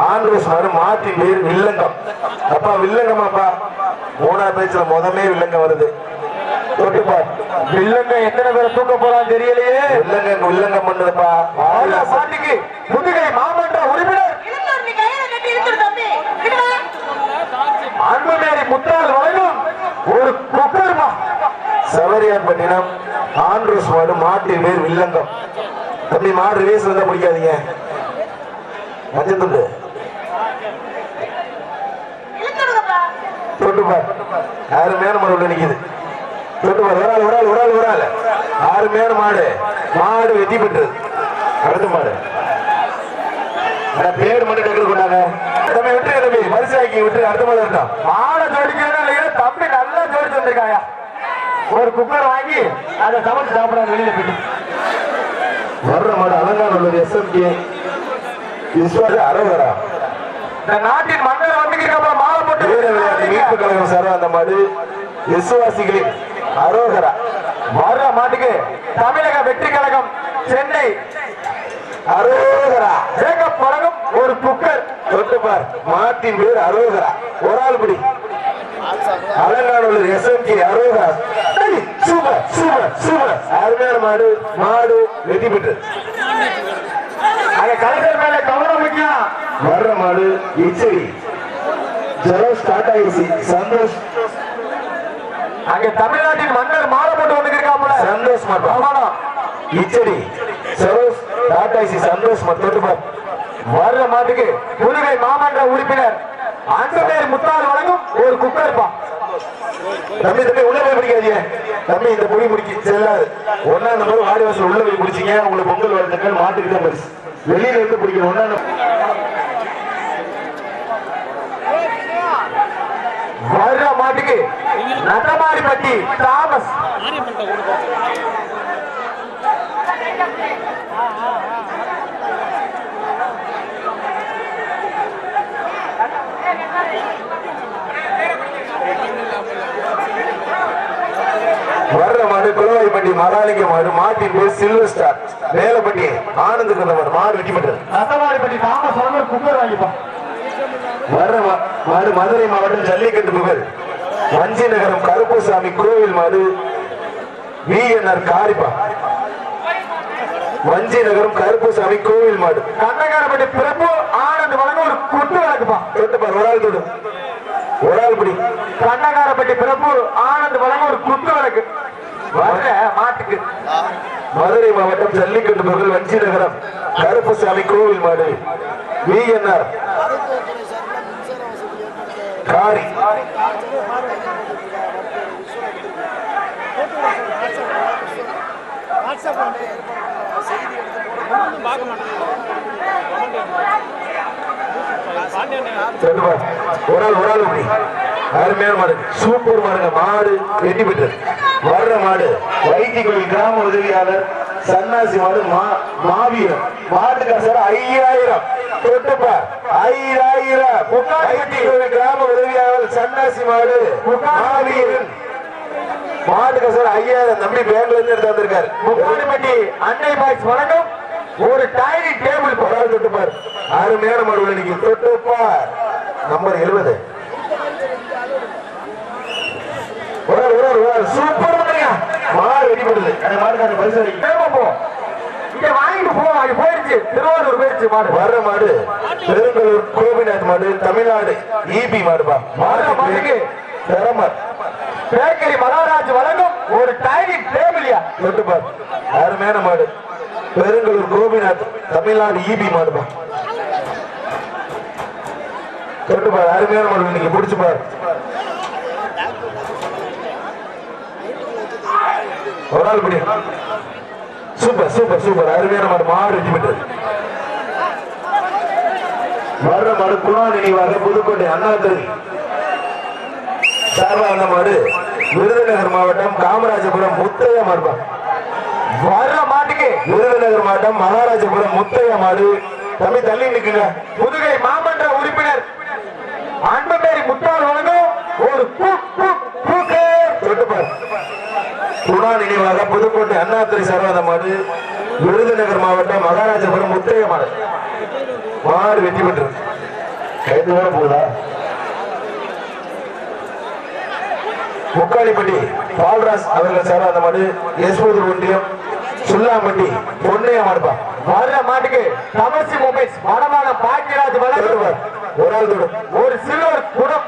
Andrews மாடு மாட்டின் பேர் வில்லங்கம். அப்பா வில்லங்கமாப்பா, மூணாவது பேச்சுல முதமே வில்லங்கம் வருது. வில்லங்க எத்தனை பேரை தூக்க போறான்னு தெரியலையே. வில்லங்கம் பண்ணுதுப்பா. பாட்டிக்கு புதுகை மாமன்ற உறுப்பினர் அன்புமேரி முத்தால் வழங்கும் ஒரு குக்கர்மா. சவரியான்பட்டினம் ஆண்ட்ரூஸ் மாடு மாட்டின் பேர் வில்லங்கம். தம்பி மாடு ரேஸ் வந்தா பிடிக்காதீங்க. மஞ்சள் துண்டு தொட்டுப்பார். அருமையான மாடு உள்ள நிக்குது. தொட்டுப்பார். ஒரு ஆள் அருமையான மாடு. மாடு வெற்றி பெற்றது. அடுத்த மாடு பேர் மட்டும் டெக்கர் கொண்டாங்க. தம்பி விட்டு தம்பி பரிசாக்கி விட்டு அடுத்த மாடு இருக்கட்டும். மாடை ஜோடிக்கிறதா இல்லையா? தம்பி நல்லா ஜோடிச்சு வந்திருக்காயா. ஒரு குக்கர் வாங்கி அதை சமைச்சு சாப்பிடாது வெளியில போயிட்டு வர்ற மாடு அலங்காநல்லூர் SMK அரோகரா. இந்த நாட்டின் மன்னர் வந்து மாலை போட்டு வீர விளையாட்டு மீட்பு கழகம் சார். அந்த மாடு விசுவாசிகளின் அரோகரா. வர்ற மாட்டுக்கு தமிழக வெற்றி கழகம் சென்னை அரோகரா ஜேக்கப் வழங்கும் ஒரு குக்கர். தொட்டுப்பார். மாட்டின் பேர் அரோகரா. ஒரு ஆள் பிடி. அலங்காநல்லூர் SMK அரோகரா. Super super super. அருமையான மாடு. மாடு வெற்றி பெற்றது. கலைஞர் மேல கவனம் முக்கியம். வர்ற மாடு இச்சடி ஜரோஸ் டாடா ஏசி சந்தோஷ். அங்க தமிழ்நாட்டின் மன்னர் மாலை போட்டு வந்துருக்காப்புல. சந்தோஷ் மாட்டோம். இச்சடி ஜரோஸ் டாடா ஏசி சந்தோஷ் மாட்டோம். வர்ற மாட்டுக்கு புதுகை மாமன்ற உறுப்பினர் அன்புமேரி முத்தால் வழங்கும் ஒரு குக்கர் பா. தம்பி உள்ள போய் பிடிக்காதீங்க. தம்பி இந்த பொடி முடிக்க செல்லாது. ஒன்னா நம்பர் வாடி வாசல் உள்ள போய் பிடிச்சிங்க. உங்களுக்கு பொங்கல் வாழ்த்துக்கள். மாட்டுக்கு தான் பரிசு. வெளியில இருந்து பிடிக்கணும். ஒன்னா வர்ற மாட்டுக்கு நட்டமாரிப்பட்டி தாமஸ். வர்ற மாடு குலவாய்ப்பட்டி மகாலிங்க மாடு. மாட்டின் பேர் சில்வர் ஸ்டார். மேலப்பட்டி ஆனந்த மாடு. மாடு வெட்டி பெற்றது. நட்டமாரிப்பட்டி தாமஸ் வந்து குக்கர் வாங்கிப்பா. வர்ற மாடு மதுரை மாவட்டம் ஜல்லிக்கட்டு புகழ் வஞ்சி நகரம் கருப்புசாமி கோவில் மாடு. VNR காரிப்பா. வஞ்சி நகரம் கருப்புசாமி கோவில் மாடு. கண்ணகாரப்பட்டி பிரபு ஆனந்த் வழங்க ஒரு குட்டு வழக்குப்பா. தொட்டுப்பார். ஒரு ஆள் தொடு. ஒரு ஆள் பிடி. கண்ணகாரப்பட்டி பிரபு ஆனந்த் வழங்க ஒரு குட்டு வழக்கு. வர்ற மாட்டுக்கு மதுரை மாவட்டம் ஜல்லிக்கட்டு புகழ் வஞ்சி நகரம் கருப்புசாமி கோவில் மாடு. VNR காரி. ஒரு ஆள் இப்படி. அருமையான மாடு. சூப்பர் மாடுங்க. மாடு வெற்றி பெற்றது. வர்ற மாடு வைத்தி கோயில் கிராம உதவியாளர் சன்னாசி மாடு. மாவீரன் மாட்டுக்கு 5000. தொட்டுப்பார். 5000. கிராம உதவியாளர் சன்னாசி மாடு மாவீரன். மாட்டுக்கு 5000. தம்பி பேங்க்ல இருந்து எடுத்து வந்திருக்காரு. முக்காடிப்பட்டி அன்னை பாய்ஸ் வழங்கும் ஒரு டைனிங் டேபிள். பரவாயில்ல. தொட்டுப்பார். அருமையான மாடு உள்ள நிற்கும். தொட்டுப்பார். நம்பர் 70. சூப்பர் மாடு வெடிப்படுது. மாட்டுக்கான பரிசு இங்க வாங்கிட்டு போயிடுச்சு. திருவாரூர் போயிடுச்சு மாடு. வர்ற மாடு பெருங்கலூர் கோபிநாத் மாடு. தமிழ்நாடு EB மாடுப்பா. மாட்டுக்கு பெரமர் பேக்கரி மகாராஜ் வழங்கும் ஒரு டைனிங் டேபிள்யா. தொட்டுப்பார். அருமையான மாடு. பெருங்கலூர் கோபிநாத் தமிழ்நாடு EB மாடுப்பா. தொட்டுப்பார். அருமையான மாடு. இன்னைக்கு பிடிச்சுப்பார். ஒரு ஆள் பிடி. Super super super. அருமையான மாடு. மாடு வெற்றி பெற்றது. வர்ற மாடு குணா நினைவாக புதுக்கோட்டை அண்ணாதுரை சார்பாக மாடு. விருதுநகர் மாவட்டம் காமராஜபுரம் முத்தையா மாடுப்பா. வர்ற மாட்டுக்கு விருதுநகர் மாவட்டம் மகாராஜபுரம் முத்தையா மாடு. தம்பி தள்ளி நிற்குங்க. புதுகை மாமன்ற உறுப்பினர் அன்புமேரி முத்தால் வழங்கும் ஒரு தொட்டுப்பார். குணா நினைவாக புதுக்கோட்டை அண்ணாதுரை சார்பாக மாடு. விருதுநகர் மாவட்டம் மகாராஜபுரம் முத்தையா மாடு. மாடு வெற்றி பெற்றது. கைது வர போகுதா? முக்காளிப்பட்டி பால்ராஜ் அவர்கள் சார் அந்த மாடு எஸ்போது ஒன்றியம் சுல்லாம்பட்டி பொன்னையா மாடுப்பா. வர்ற மாட்டுக்கு தமசி மொபைல்ஸ் வடமான பாக்கியராஜ் வளர்வர் ஒரு ஆள் தொடும் ஒரு சில்வர் குடம்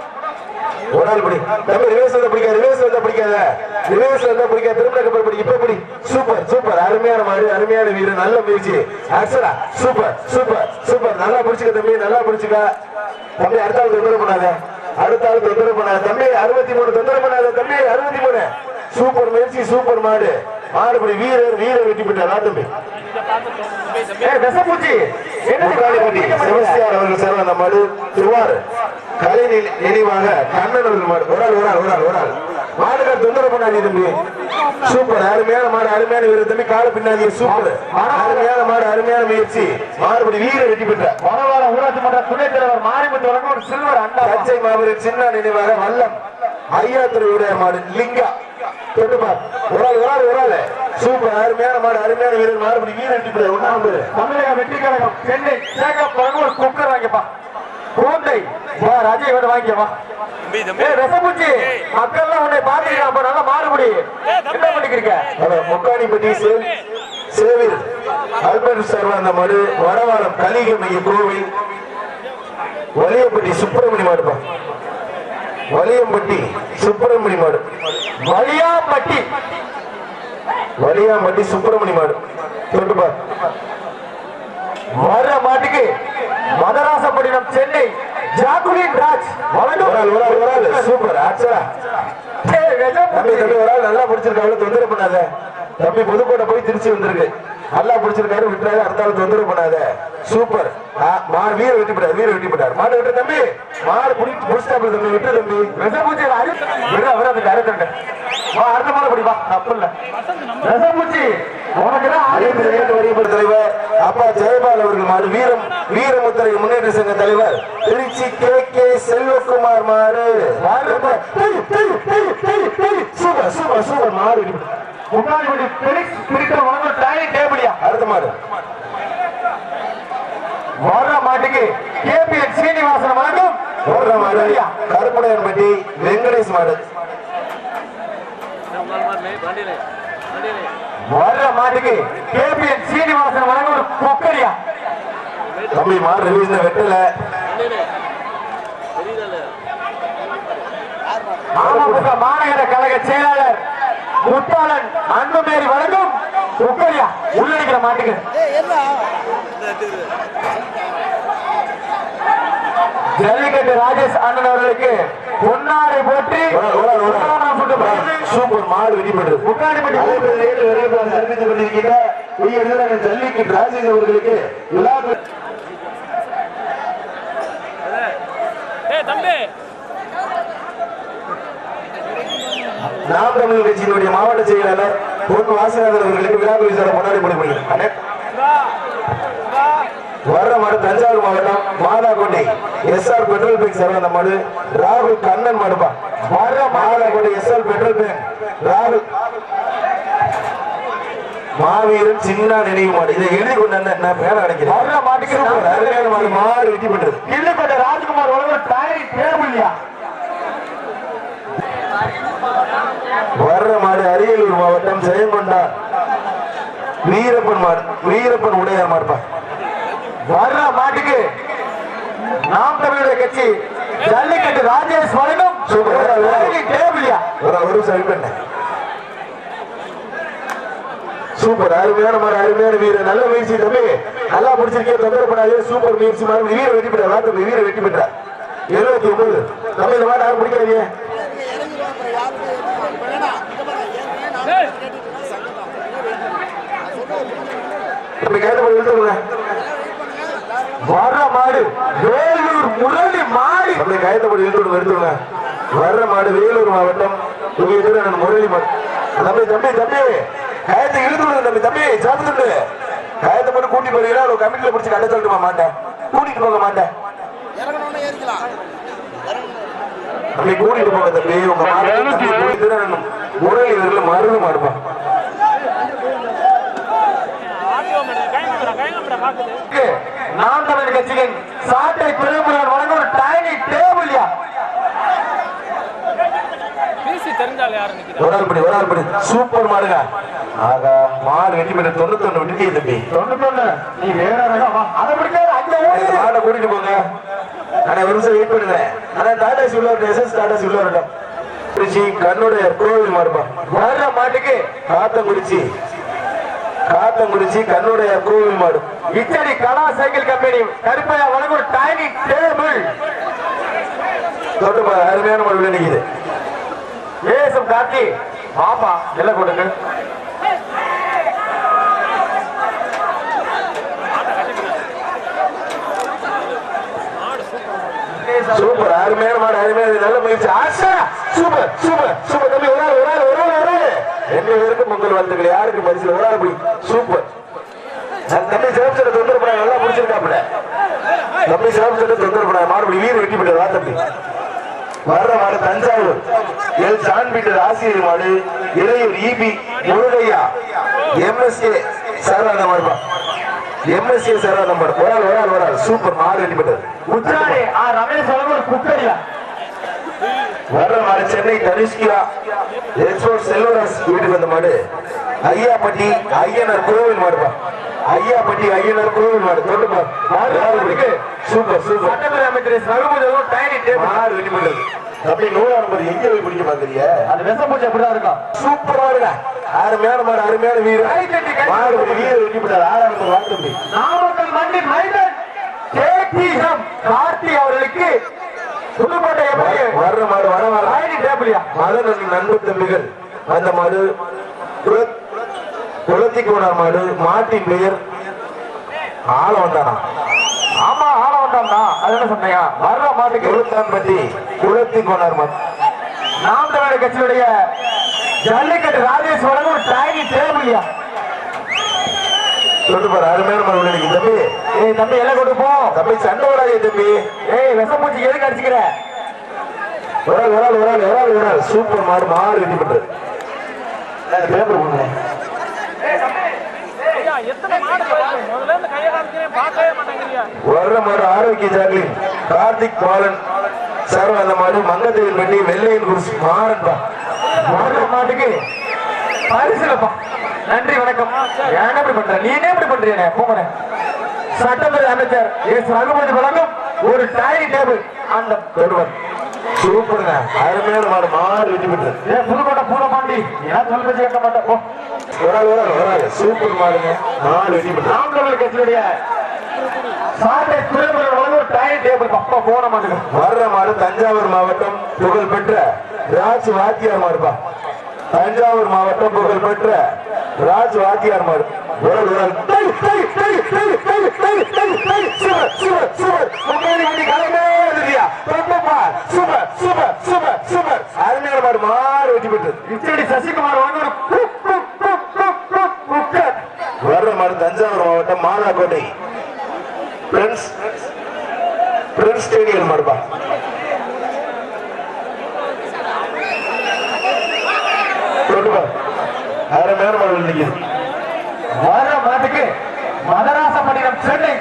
ஒரு ஆள் படி தம்பி. ரிவேஸ் வந்தா பிடிக்காது, ரிவேஸ் வந்தா பிடிக்காத, ரிவேஸ் வந்தா பிடிக்காது. திரும்ப கப்பல் படி இப்ப படி. சூப்பர் சூப்பர் அருமையான மாடு, அருமையான வீரர், நல்ல முயற்சி. Akshara super super super. நல்லா பிடிச்சுக்க தம்பி, நல்லா பிடிச்சுக்க தம்பி. அடுத்த ஆள் தொந்தரவு பண்ணாத, அடுத்த ஆள் தொந்தரவு பண்ணாத தம்பி. 63 தொந்தரவு பண்ணாத தம்பி. 63 சூப்பர் முயற்சி, சூப்பர் மாடு. மாடுபடி வீரர், வீரர் வெற்றி பெற்றார் தம்பி. விசப்பூச்சி முக்காளிப்பட்டி செபஸ்தியார் அவர்கள் சார் அந்த மாடு திருவார் கலை நினைவாக கண்ணன் அவர்கள் மாடு. ஒரு ஆள் ஒரு ஆள் ஒரு ஆள் ஒரு ஆள் மாடுகார் தொந்தரவு பண்ணாதீங்க தம்பி. சூப்பர் அருமையான மாடு, அருமையான வீரர் தம்பி. கால பின்னாடி சூப்பர் அருமையான மாடு, அருமையான முயற்சி. மாடுபடி வீரர் வெற்றி பெற்றார். வடவார ஊராட்சி மன்ற துணைத் தலைவர் மாரிமுத்து வழங்கும் ஒரு சில்வர் அண்டா. தஞ்சை மாவீரர் சின்ன நினைவாக வல்லம் ஐயாத்திரை உடைய மாடு லிங்கா தொட்டுப்பார். ஒரு ஆள் ஒரு ஆள் ஒரு ஆள் சூப்பர் அருமையான மாடு, அருமையான வீரர். மாடுபடி வீரர் வெற்றி பெற்றார். ஒன்றாம் தமிழக வெற்றி கழகம் சென்னை சேகப் வழங்கும் ஒரு குக்கர் வாங்கிப்பா. கோண்டை வா ராஜய் வந்து வாங்கிப்பா. ரசபூச்சி மக்கள் உன்னை பாத்துக்கிறான், நல்லா மாறுபடி என்ன பண்ணிக்கிறீங்க? முக்காணிப்பட்டி சேவில் அல்பர்ட் சார் அந்த மாடு வடவாரம் கலிக மைய கோவில் வலியப்பட்டி சுப்பிரமணி மாடுப்பா. வலியம்பட்டி சுப்பிரமணி மாடு, வலியாம்பட்டி வலியாம்பட்டி சுப்பிரமணி மாடு தொட்டுப்பா. வர்ற மாட்டுக்கு மதராசப்பட்டினம் சென்னை ஜாக்குலின் ராஜ் சூப்பர் அக்ஷரா தம்பி. தம்பி ஒரு ஆள் நல்லா பிடிச்சிருக்காங்க, தொந்தரவு பண்ணாத தம்பி. புதுக்கோட்டை போய் திருச்சி வந்திருக்கு, நல்லா பிடிச்சிருக்காரு, விட்டுறாரு. அடுத்த ஆள் தொந்தரவு பண்ணாத. சூப்பர் மாடு வீர வெட்டி போட்டார், வீர வெட்டி போட்டார். மாடு விட்டு தம்பி, மாடு பிடிச்சிட்டாப்ல தம்பி, விட்டு தம்பி. ரசபூச்சி அடுத்த மாடு பிடிப்பா, தப்பு இல்ல. ரசபூச்சி தலைவர் அப்பா ஜெயபால் அவர்கள் மாடு வீரம் வீரமுத்திரை முன்னேற்ற சங்க தலைவர் திருச்சி கே செல்வகுமார் மாடு. சூப்பர் சூப்பர் சூப்பர் மாடு. முன்னாடி அடுத்த மாடு வர்ற மாட்டுக்கு கேபிஎன் சீனிவாசன் வழங்கும் வர்ற மாடு கருப்புடையன்பட்டி வெங்கடேஷ் மாடு. வர்ற மாட்டுக்கு கேபிஎன் சீனிவாசன் வழங்கும் ஒரு குக்கரியா தம்பி. மாடு ரிலீஸ் வெட்டல. அமமுக மாநகர கழக செயலாளர் முத்தாளன் அன்புமேரி வழங்கும் குக்கரியா உள்ளடிக்கிற மாட்டுக்கு ஜல்லிக்கட்டு ராஜேஷ் அண்ணன் அவர்களுக்கு பொன்னாடை போற்றி சூப்பர் மாடு வெற்றி பெற்றது. அறிவித்துக் கொண்டிருக்கின்ற ஜல்லிக்கட்டு ராஜேஷ் அவர்களுக்கு நாம் தமிழ் கட்சியினுடைய மாவட்ட செயலாளர் பொன் வாசநாதன் அவர்களுக்கு விழா விசார கொண்டாடி முடிவு. வர்ற மாடு தஞ்சாவூர் மாவட்டம் Mathakottai SR petrol bunk sir அந்த மாடு ராகுல் கண்ணன் மாடுப்பா. வர்ற மாதாக்கோட்டை எஸ்ஆர் பெட்ரோல் பங்க் ராகுல் மாவீரன் சின்ன நினைவு மாடு. இதை எழுதி கொண்டு நான் பேர கிடைக்கிறேன். வர்ற மாட்டுக்கு அருமையான மாடு, மாடு வெற்றி பெற்றது. கிள்ளிக்கோட்டை ராஜ்குமார் வழங்கும் டாயரி தேர்வுலையா. வர்ற மாடு அரியலூர் மாவட்டம் ஜெயங்கொண்டா வீரப்பன் மாடு, வீரப்பன் உடையார் மாடுப்பா. வர்ற மாட்டுக்கு நாம் தமிழக கட்சி ஜல்லிக்கட்டு ராஜேஷ் வழங்கும் தேர்வுலையா. ஒரு சைடு சூப்பர் அருமையான மாடு, அருமையான வீரர், நல்ல முயற்சி தம்பி. நல்லா பிடிச்சிருக்கேன், தொந்தரவு பண்ணாதே. சூப்பர் முயற்சி மாடு, வீர வெற்றி பெற்றார். தம்பி வீர வெற்றி பெற்றார். 79 தம்பி. இந்த மாடு யாரும் பிடிக்காதீங்க. வர்ற மாடு வேலூர் முரளி மாடு அப்படி காயத்தப்படி இழுத்து எடுத்துங்க. வர்ற மாடு வேலூர் மாவட்டம் முரளி மாடு. தம்பி தம்பி தம்பி காயத்தை இழுத்து விடுங்க தம்பி. தம்பி சாப்பிட்டு காயத்தை மட்டும் கூட்டி போறீங்களா? ஒரு கமிட்டில பிடிச்சி கடை சொல்லிட்டு மாட்டேன், கூட்டிட்டு போக மாட்டேன். அப்படி கூட்டிட்டு போங்க தம்பி. உங்க மாடு முரளி வீரர்ல மருந்து மாடுப்பான். நாம் தமிழ் கட்சியின் சாட்டை துறைமுறை வழங்கும் ஒரு ஆள் படி சூப்பர் மாடுங்க. ஆகா மாடு வெட்டி பெற்ற 91 விட்டுட்டே தம்பி. 91 நீ வேற ரகம் வா. அத பிடிக்காத அங்க ஓடி மாடை கூட்டிட்டு போங்க. நான் ஒரு நிமிஷம் வெயிட் பண்ணுறேன். ஆனா Tata silver SS Tata silver இடம் குறிச்சி கண்ணுடைய கோவில் மாடுப்பா. வர்ற மாட்டுக்கு காத்தங்குறிச்சி கண்ணுடைய கோவில் மாடு. இச்சடி கலா சைக்கிள் கம்பெனி கருப்பையா வழங்கும் டைனிங் டேபிள் தொட்டு அருமையான மாடு நினைக்குது. ஏசம் கார்த்தி பாப்பா எல்லாம் கொடுங்க. சூப்பர் அருமையான மாடு அருமையான நல்ல முயற்சி. ஆஷா சூப்பர் சூப்பர் சூப்பர் தம்பி. ஒரு ஆள் 2 பேருக்கு பொங்கல் வாழ்த்துக்கள். யாருக்கு பரிசு ஒரு ஆள் போய் சூப்பர் தம்பி. சிறப்பு சட்ட தொந்தரப்பட நல்லா முடிச்சிருக்காப்ல தம்பி. சிறப்பு சட்ட தொந்தரப்பட மாறுபடி வீர வெட்டி போட்டு வா தம்பி. வர்ற மாடு தஞ்சாவூர் எல் ஜான் பீட்டர் ஆசிரியர் மாடு. இளையூர் இபி முருகையா எம்எஸ்ஏ சரவாத மாடுப்பா. எம்எஸ்ஏ சரவாத மாடு. ஒரு ஆள் சூப்பர் மாடு வெட்டி போட்டது. உச்சாரே ரமேஷ் வழங்கும் குக்கரியா. வர்ற மாடு சென்னை தனுஷ்கியா எக்ஸ்போர்ட் செல்வராஜ் வீட்டுக்கு வந்த மாடு. ஐயாப்பட்டி ஐயனார் கோவில் மாடுப்பா. ஐயாப்பட்டி ஐயனார் கோவில் மாடு. தொட்டு மாடு சூப்பர் சூப்பர். சட்டமன்ற அமைச்சர் ரகுபதி டைனிங் டேபிள் மாடு வெட்டி போட்டது. அப்படி 100 நம்பர் எங்க போய் பிடிக்க பாக்குறீங்க? அது விஷ பூச்சி அப்படிதான் இருக்கும். சூப்பரா இருக்கா அருமையான மாடு அருமையான வீர மாடு வீர வெட்டி போட்டார். 6 நம்பர் வாழ்த்து. நாமக்கல் மண்டி மைதன் கேடிஎம் கார்த்தி அவர்களுக்கு புதுக்கோட்டை வர்ற மாடு வர டைனிங் டேபிள்யா. மதன் நண்பு தம்பிகள் அந்த மாடு குளத்தி கோனார் மாடு. மாட்டின் பெயர் ஆள வந்தானா? ஆமா ஆள வந்தான்னா அது என்ன சொன்னீங்க? வர்ற மாட்டுக்கு குளத்தான்பட்டி குளத்தி கோனார் மாடு. நாம் தமிழர் கட்சியுடைய ஜல்லிக்கட்டு ராஜேஷ் வழங்கும் டைனிங் டேபிள்யா. தொட்டுப்பாரு அருமையான மாடு நினைக்கு தம்பி. ஏய் தம்பி எல்லாம் கொடுப்போம் தம்பி சண்டை வராது தம்பி. ஏய் விஷப்பூச்சி எதுக்கு அடிச்சுக்கிற? ஒரு ஆள் சூப்பர் மாடு மாடு வெட்டி பண்றது. பேப்பர் போடுங்க. வர்ற மாடு ஆரோக்கிய ஜாக்லின் கார்த்திக் பாலன் சார். அந்த மாடு மங்கத்தேவன் பண்ணி வெள்ளையின் குருசு மாறன்பா. வர்ற மாட்டுக்கு பரிசுலப்பா. நன்றி வணக்கம். என்ன எப்படி பண்ற? நீ என்ன எப்படி பண்றீங்க? போங்க. சட்டமன்ற அமைச்சர் எஸ் ரகுபதி வழங்கும் ஒரு டைனிங் டேபிள் அந்த தொடுவர். சூப்பருங்க அருமையான மாடு மாடு வெட்டி பண்றது. புதுக்கோட்டை பூரபாண்டி ஏன் சொல்ல கேட்க மாட்டேன். ஒரு ஆள் சூப்பர் மாடுங்க மாடு வெட்டி பண்றது. நாம் தமிழர் கட்சியுடைய சாட்டை துறைமுறை வழங்கும் டைனிங் டேபிள் அப்பா போன மாட்டுங்க. வர்ற மாடு தஞ்சாவூர் மாவட்டம் புகழ்பெற்ற ராஜ் வாத்தியார் மாடுப்பா. தஞ்சாவூர் மாவட்டம் புகழ்பெற்ற ராஜ் வாத்தியார் மாடு. அருமையான மாடு மாடு வெட்டி பெற்றது. இச்சடி சசிகுமார் வர்ற மாடு தஞ்சாவூர் மாவட்டம் மாதாக்கோட்டை பிரின்ஸ் ஸ்டேடியம் மாடுப்பா. அருமையான மாடு நிற்குது. வர்ற மாட்டுக்கு மதராசப்பட்டினம் சென்னை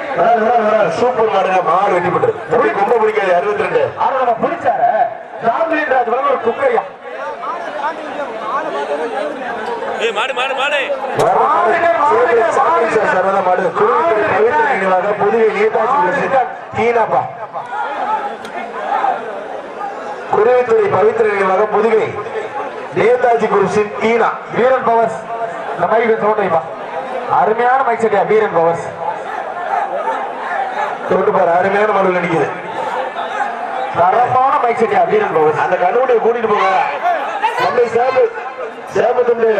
சூப்பர் மாடுங்க மாடு வெட்டி பண்றது. ரொம்ப பிடிக்காது 62 ஆனா பிடிச்சார ராம்லீன் ராஜ் வழங்க ஒரு குக்கரியா. குருவித்துறை பவித்திர நினைவாக புதுகை நேதாஜி குருசின் தீனா. வீரன் பவர்ஸ் இந்த மைக்கு சோட்டைப்பா. அருமையான மைக் செட்டியா வீரன் பவர்ஸ். தொட்டு பாரு அருமையான மாடு நினைக்குது. தரமான மைக் செட்டியா வீரன் பவர்ஸ். அந்த கண்ணுடைய கூட்டிட்டு போங்க. சேபத்து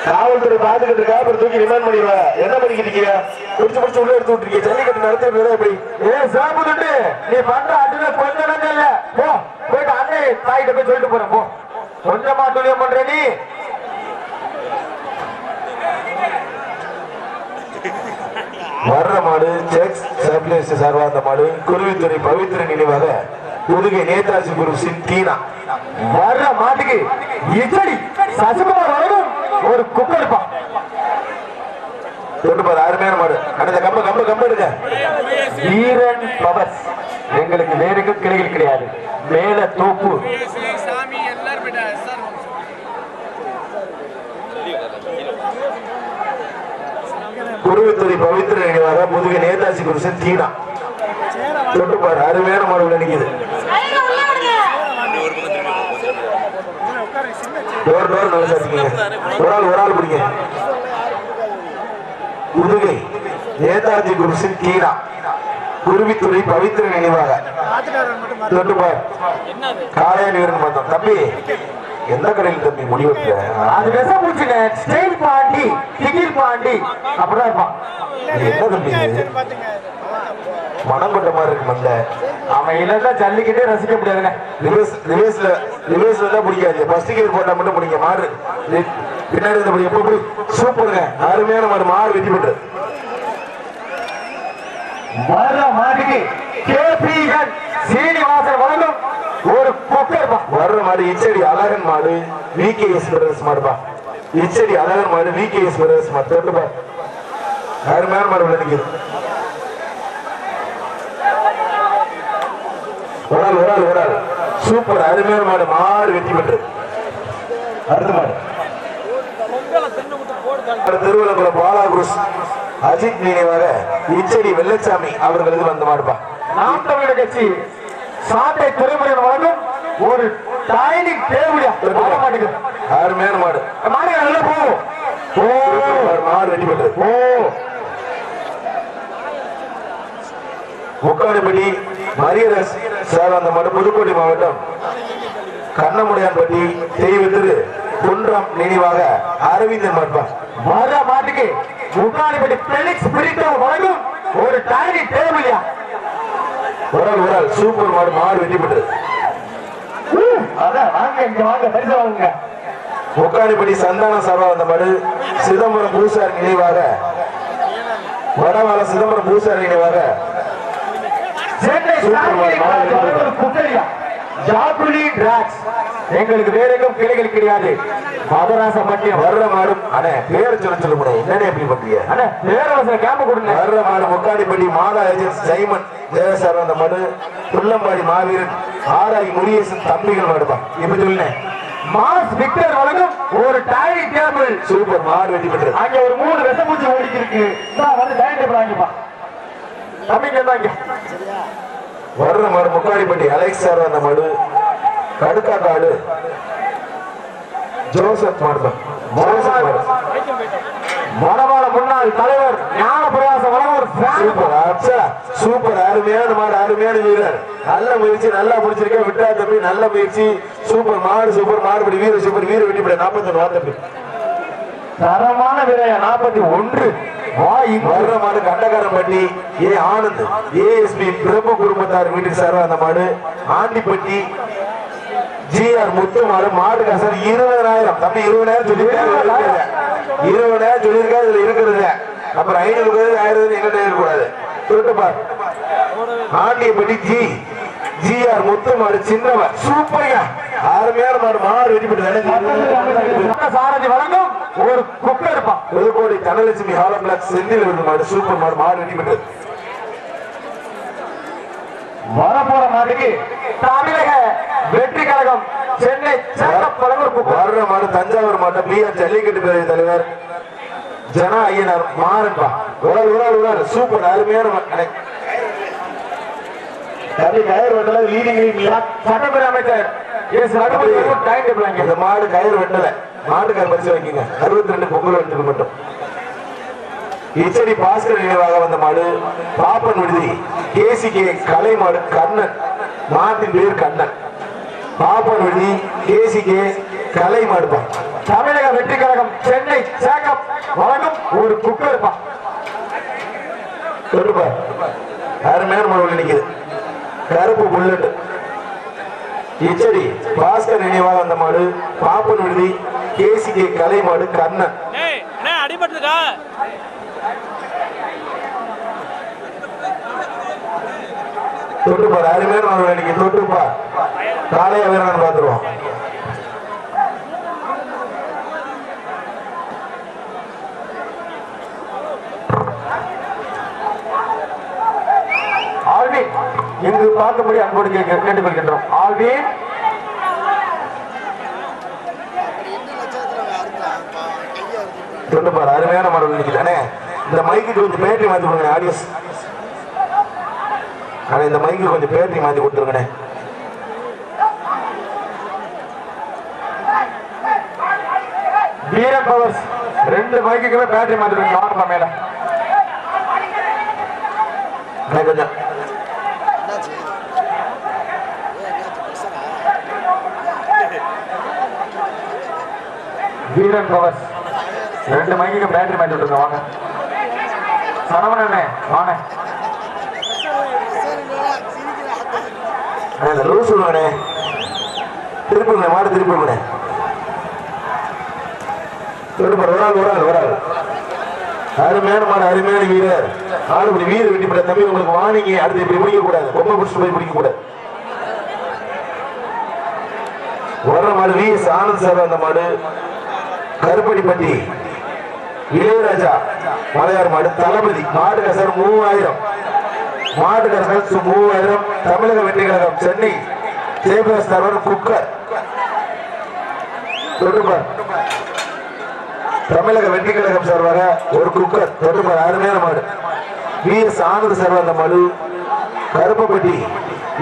காவல்துறை பாத்துக்கிட்டு இருக்கா. அப்புறம் தூக்கி ரிமாண்ட் பண்ணிடுவா. என்ன பண்ணிக்கிட்டு இருக்கீங்க? பிடிச்சு உள்ள எடுத்து விட்டுருக்கீங்க. ஜல்லிக்கட்டு நடத்துறது எப்படி? சேபத்து நீ பண்ற அதுல கொஞ்சம் நஞ்சம் இல்ல. போ போயிட்டு அண்ணே தாயிட்ட போய் சொல்லிட்டு போறேன். போ கொஞ்சமா துணியம் பண்ற நீ. வர்ற மாடு செக்ஸ் சப்ளைஸ் சார்பாக மாடு குருவித்துறை பவித்திர நினைவாக புதுகை நேதாஜி குருசின் தீனா. வர்ற மாட்டுக்கு இச்சடி சசிகுமார் வழங்கும் ஒரு குக்கர்ப்பா. தொட்டு பாரு அருமையான மாடு. அந்த கம்பு எடுங்க. வீரன் பவர்ஸ். எங்களுக்கு வேறு கிளைகள் கிடையாது. மேல தோப்பு குருவித்துறை பவித்திர நினைவாக புதுகை நேதாஜி குருசன் தீனா தொட்டு பாரு அருமையான மாடு நினைக்குது டோர் டோர் நல்லா சாத்திக்கீங்க ஒரு ஆள் பிடிங்க புதுகை நேதாஜி குருசன் தீனா குருவித்துறை பவித்திர நினைவாக தொட்டு பாரு காலையா நீர் பார்த்தோம் தம்பி எந்த கடையில் தம்பி முடிவெடுக்க அது விஷ பூச்சிங்க ஸ்டைல் பாண்டி திகில் பாண்டி அப்படிதான் இருப்பான் என்ன தம்பி மனம் கொண்ட மாதிரி இருக்கு மந்த அவன் இல்லைன்னா ஜல்லிக்கிட்டே ரசிக்க முடியாதுங்க ரிவேஸ்ல தான் பிடிக்காது ஃபர்ஸ்ட் கியர் போட்டா மட்டும் பிடிங்க மாடு பின்னாடி இருந்து பிடி எப்படி சூப்பருங்க அருமையான மாடு மாடு வெற்றி பெற்று வர்ற மாட்டுக்கு கேபிஎன் சீனிவாசன் வழங்கும் ஒரு குக்கர் வர்ற மாடு இச்சடி அழகன் மாடு விகேஎஸ் பிரதர்ஸ் மாடுபா இச்சடி அழகன் மாடு விகேஎஸ் பிரதர்ஸ் மாடு தொட்டுப்பா அருமையான மாடு விளையாடுகிறது ஒரு ஆள் சூப்பர் அருமையான மாடு மாடு வெற்றி பெற்று அடுத்த மாடு திருவள்ளக்குளம் பாலாகுருஸ் அஜித் நினைவாக இச்சடி வெள்ளச்சாமி அவர்களுக்கு வந்த மாடுபா நாம் தமிழர் கட்சி சாட்டை துறைமுறை வழங்கும் ஒரு டைனிங் டேபிள் மாட்டுக்கு அருமையான மாடு மாடு நல்லா மாடு வெற்றி பெற்று முக்காடுபடி மரியரஸ் சார் அந்த மாடு புதுக்கோட்டை மாவட்டம் கண்ணமுடையான்பட்டி தெய்வத்திரு குன்றம் நினைவாக அரவிந்தன் மாட்பா வர மாட்டுக்கு முக்காடுபடி பெலிக்ஸ் பிரிட்டோ வழங்கும் ஒரு டைனிங் டேபிள் ஒரு ஆள் சூப்பர் மாடு மாடு வெற்றி பெற்று அதான் வாங்க இங்க வாங்க பரிசு வாங்குங்க முக்காடிப்படி சந்தான சபா வந்த மாடு சிதம்பரம் பூசாரி நினைவாக வடவாள சிதம்பரம் பூசாரி நினைவாக எங்களுக்கு வேற எங்கும் கிளைகள் கிடையாது மதராச பட்டியம் வர்ற மாடு அண்ணே பேரை சொல்ல முடியாது என்னன்னு எப்படி பண்றீங்க அண்ணே பேரரச கேம்ப கொடுங்க வர்ற மாடு முக்காடிப்பட்டி மாதா ஏஜென்ட் சைமன் தேவசார் அந்த மாடு புள்ளம்பாடி மாவீரன் ஆராய் முருகேசன் தம்பிகள் மாடுப்பா இப்படி சொல்லினேன் மாஸ் விக்டர் வழங்கும் ஒரு டைனிங் டேபிள் சூப்பர் மாடு வெட்டி பெற்றது அங்க ஒரு 3 விஷப்பூச்சி ஓடிக்கு இருக்கு வந்து டைனிங் டேபிள் வாங்கிப்பா தம்பிங்க தாங்க வர்ற மாடு முக்காடிப்பட்டி அலெக்ஸ் சார் அந்த மாடு கடுக்கா காடு ஜோசப் மாடு வடவாள முன்னாள் தலைவர் ஞான பிரகாச வழங்கும் சூப்பர் அருமையான மாடு அருமையான வீரர் நல்ல முயற்சி நல்லா முடிச்சிருக்க விட்டா தம்பி நல்ல முயற்சி சூப்பர் மாடுபடி வீர சூப்பர் வீர வெட்டிப்பட 41 வா தம்பி தரமான வீரையா 41 வர்ற மாடு கண்டகாரம்பட்டி ஏ ஆனந்த் ஏஎஸ்பி பிரபு குடும்பத்தார் வீட்டுக்கு சார் அந்த மாடு ஆண்டிப்பட்டி ஜிஆர் முத்து மாடு மாடு காசர் 20,000 தம்பி 20,000 சொல்லியிருக்கா இதுல இருக்கிறது அப்புறம் 500 1000 எங்கிட்ட இருக்கக்கூடாது சொல்லிட்டுப்பார் ஆண்டியப்பட்டி ஜிஆர் முத்து மாடு சின்னவன் சூப்பர்யா அருமையான மாடு வெட்டி பெற்று சாரதி வழங்கும் ஒரு குக்கர் இருப்பான் புதுக்கோட்டை தனலட்சுமி ஹாலம் பிளாக் செந்தில் இருந்து மாடு சூப்பர் மாடு வெட்டி பெற்றது வரப்போற மாட்டுக்கு தமிழக வெற்றி கழகம் சென்னை வர்ற மாடு தஞ்சாவூர் மாவட்டம் பி ஆர் ஜல்லிக்கட்டு பேரவை தலைவர் ஜனா ஐயனார் மாறன்பா ஒரு சூப்பர் அருமையான கயிறு வெட்டல லீடிங் சட்டப்பேரவை அமைச்சர் இந்த மாடு கயிறு வெட்டல மாட்டுக்கார பரிசு வைக்கீங்க 62 பொங்கல் வெட்டுக்கு மட்டும் இச்சடி பாஸ்கர் நினைவாக வந்த மாடு பாப்பன் விடுதி கேசிகே கலை மாடு கண்ணன் மாட்டின் பேர் கண்ணன் பாப்பன் விடுதி கேசிகே கலை மாடுப்பா தமிழக வெற்றி கழகம் சென்னை சேகப் வழங்கும் ஒரு குக்கர் சொல்லுப்பா அருமையான மாடு நினைக்குது கருப்பு புல்லட் இச்சடி பாஸ்கர் நினைவாக வந்த மாடு பாப்பன் விடுதி கேசிகே கலை மாடு கண்ணன் அடிபட்டுக்கா தொட்டுப்பார் அருமையான மாடு இன்னைக்கு தொட்டுப்பா காலையா வீரன் பார்த்துருவோம் ஆல்வின் இங்கு பார்க்கும்படி அன்போடு கேட்டுக்கொள்கின்றோம் ஆல்வின் தொட்டுப்பார் அருமையான மாடு இன்னைக்கு தானே இந்த மைக்கு கொஞ்சம் பேட்டரி மாத்தி கொடுங்க ஆடியன்ஸ். ஆனா இந்த மைக்கு கொஞ்சம் பேட்டரி மாத்தி கொடுத்துருங்கண்ணே. வீரன் பவர்ஸ் 2 மைக்குமே பேட்டரி மாத்தி கொடுங்க. வாங்கப்பா மேல கொஞ்சம் வீரன் பவர்ஸ் 2 மைக்குக்கு பேட்டரி மாத்தி விட்டுருங்க. வாங்க சரவணனே வாங்க. லூஸ் விடுங்கண்ணே. திருப்பிங்க மாடு திருப்பிங்கண்ணே. ஒரு ஆள் அருமையான மாடு, அருமையான வீரர். ஆளுபடி வீரர் வெட்டிப்பட்ட தம்பி உங்களுக்கு வாணிங்க. அடுத்து இப்படி பிடிக்க கூடாது, ரொம்ப பிடிச்சிட்டு போய் பிடிக்க கூடாது. வர்ற மாடு வி எஸ் ஆனந்த் சார். அந்த மாடு கருப்படிப்பட்டி இளையராஜா மலையார் மாடு. தளபதி மாடு கசர் 3000, மாடு கசர் 3000. தமிழக வெற்றி கழகம் சென்னை ஜெயபிரகாஷ் தலைவர் குக்கர் தொட்டுப்பார். தமிழக வெற்றி கழகம் சார்பாக ஒரு குக்கர் தொட்டுப்பார். அருமையான மாடு வி எஸ் ஆனந்த் சார். அந்த மாடு கருப்பப்பட்டி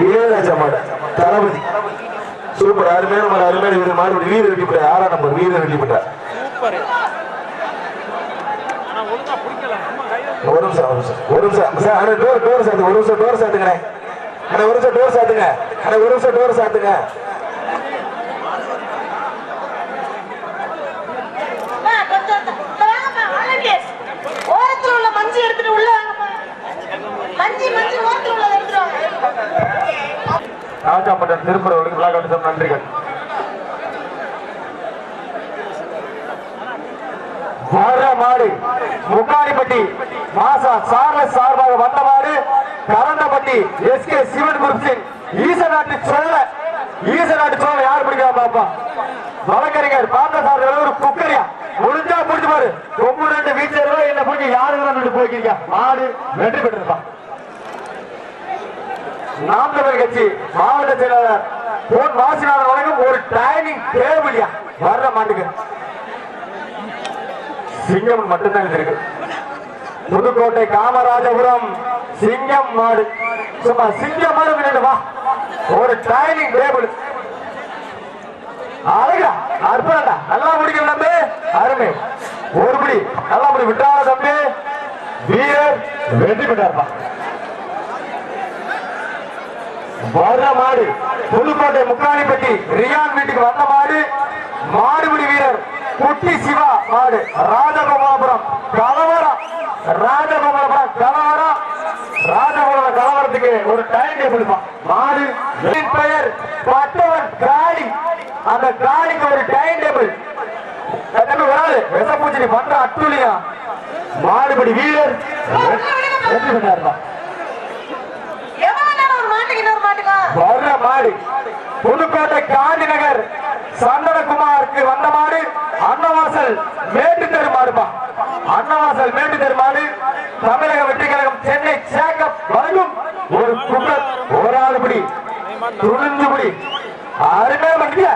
இளையராஜா மாடு. தளபதி சூப்பர். அருமையான மாடு, அருமையான வீரர். மாடு வீரர் வெட்டிப்பட்டார். 6ஆம் நம்பர் வீரர் வெட்டிப்பட்டார். ஒரு நிமிஷம் சார். டோர் சாத்துங்க. ஒரு நிமிஷம் டோர் சாத்துங்க. ஒரு நிமிஷம் டோர் சாத்துங்க. ஒரு நிமிஷம் டோர் சாத்துங்க. ஓரத்துல உள்ள மஞ்சி எடுத்துட்டு உள்ள மஞ்சி ஓரத்துல உள்ள எடுத்துருவாங்க. ராஜாப்பட்டன் திருப்பூர் விழாக்கட்டும் நன்றிகள். வர மாடு முக்காடிப்பட்டி மாசா சார்லஸ் சார்பாக வந்த மாடு கரண்டப்பட்டி எஸ்கே சிவன் குரூப் ஈசநாட்டு சோழ யார் பிடிக்கிறா பாப்பா. வழக்கறிஞர் பார்த்தசாரதி ஒரு குக்கரியா முடிஞ்சா பிடிச்சு பாரு. 92 வீச்சர் என்ன போய் யாரு போய்க்கிறீங்க. மாடு வெற்றி பெற்றிருப்பா. நாம் தமிழ் கட்சி மாவட்ட செயலாளர் பொன் வாசிநாதன் வழங்கும் ஒரு டைனிங் டேபிள்யா. வர்ற மாட்டுக்கு சிங்கம் மட்டும்தான் இருக்கு. புதுக்கோட்டை காமராஜபுரம் சிங்கம் மாடு. சும்மா சிங்கம் மாடு விளையாடுவா. ஒரு டைனிங் டேபிள் அழகா அற்புதம்டா. நல்லா முடிக்கணும் தம்பி. அருமை. ஒரு படி நல்லா முடி விட்டார தம்பி. வீரர் வெற்றி பெற்றார்ப்பா. வர்ற மாடு புதுக்கோட்டை முக்காணிப்பட்டி ரியான் வீட்டுக்கு வந்த மாடு மாடுபிடி வீரர் குட்டி சிவா மாடு. ராஜகோபாலபுரம் கலவரம். ராஜகோபாலபுரம் கலவரத்துக்கு ஒரு டைம் டேபிள் மாடு. பெயர் பட்டவன் காளி. அந்த காளிக்கு ஒரு டைம் டேபிள். விஷப்பூச்சி பண்ற அட்டுலியா. மாடுபடி வீரர் வெற்றி பெற்றார்ப்பா. வர்ற மாடு புதுக்கோட்டை காந்தி நகர் சந்தனகுமாருக்கு வந்த மாடு அன்னவாசல் மேட்டு தெரு மாடுப்பா. அன்னவாசல் மேட்டு தெரு மாடு தமிழக வெற்றி கழகம் சென்னை சேக்கப் வழங்கும் ஒரு குக்கர். ஒரு ஆளுபடி துணிஞ்சுபடி அருமையா பண்ணியா.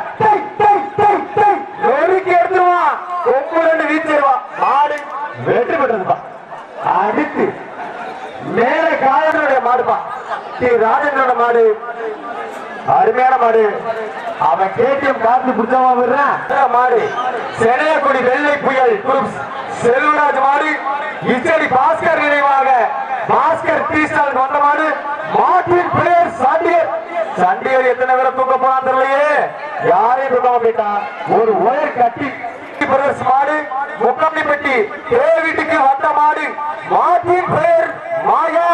நொறுக்கி எடுத்துருவான். 92 வீச்சிருவான். மாடு வெற்றி பெற்றதுப்பா. அடுத்து மேல காயனுடைய மாடுப்பா. டி ராஜேந்திரோட மாடு. அருமையான மாடு. அவன் கேடிஎம் காத்து புடிச்சவா விடுறான் மாடு. சென்னையக்குடி வெள்ளை புயல் குரூப்ஸ் செல்வராஜ் மாடு. இச்சடி பாஸ்கர் நினைவாக பாஸ்கர் டீஸ்டால் வந்த மாடு. மாட்டின் பெயர் சண்டியர் எத்தனை பேரை தூக்க போனா தெரியலையே. யாரையும் தூக்காம போயிட்டான். ஒரு ஒயர் கட்டி பிரதர்ஸ் மாடு முக்கம்னிப்பட்டி வீட்டுக்கு வந்த மாடு. மாட்டின் பெயர் மாயா.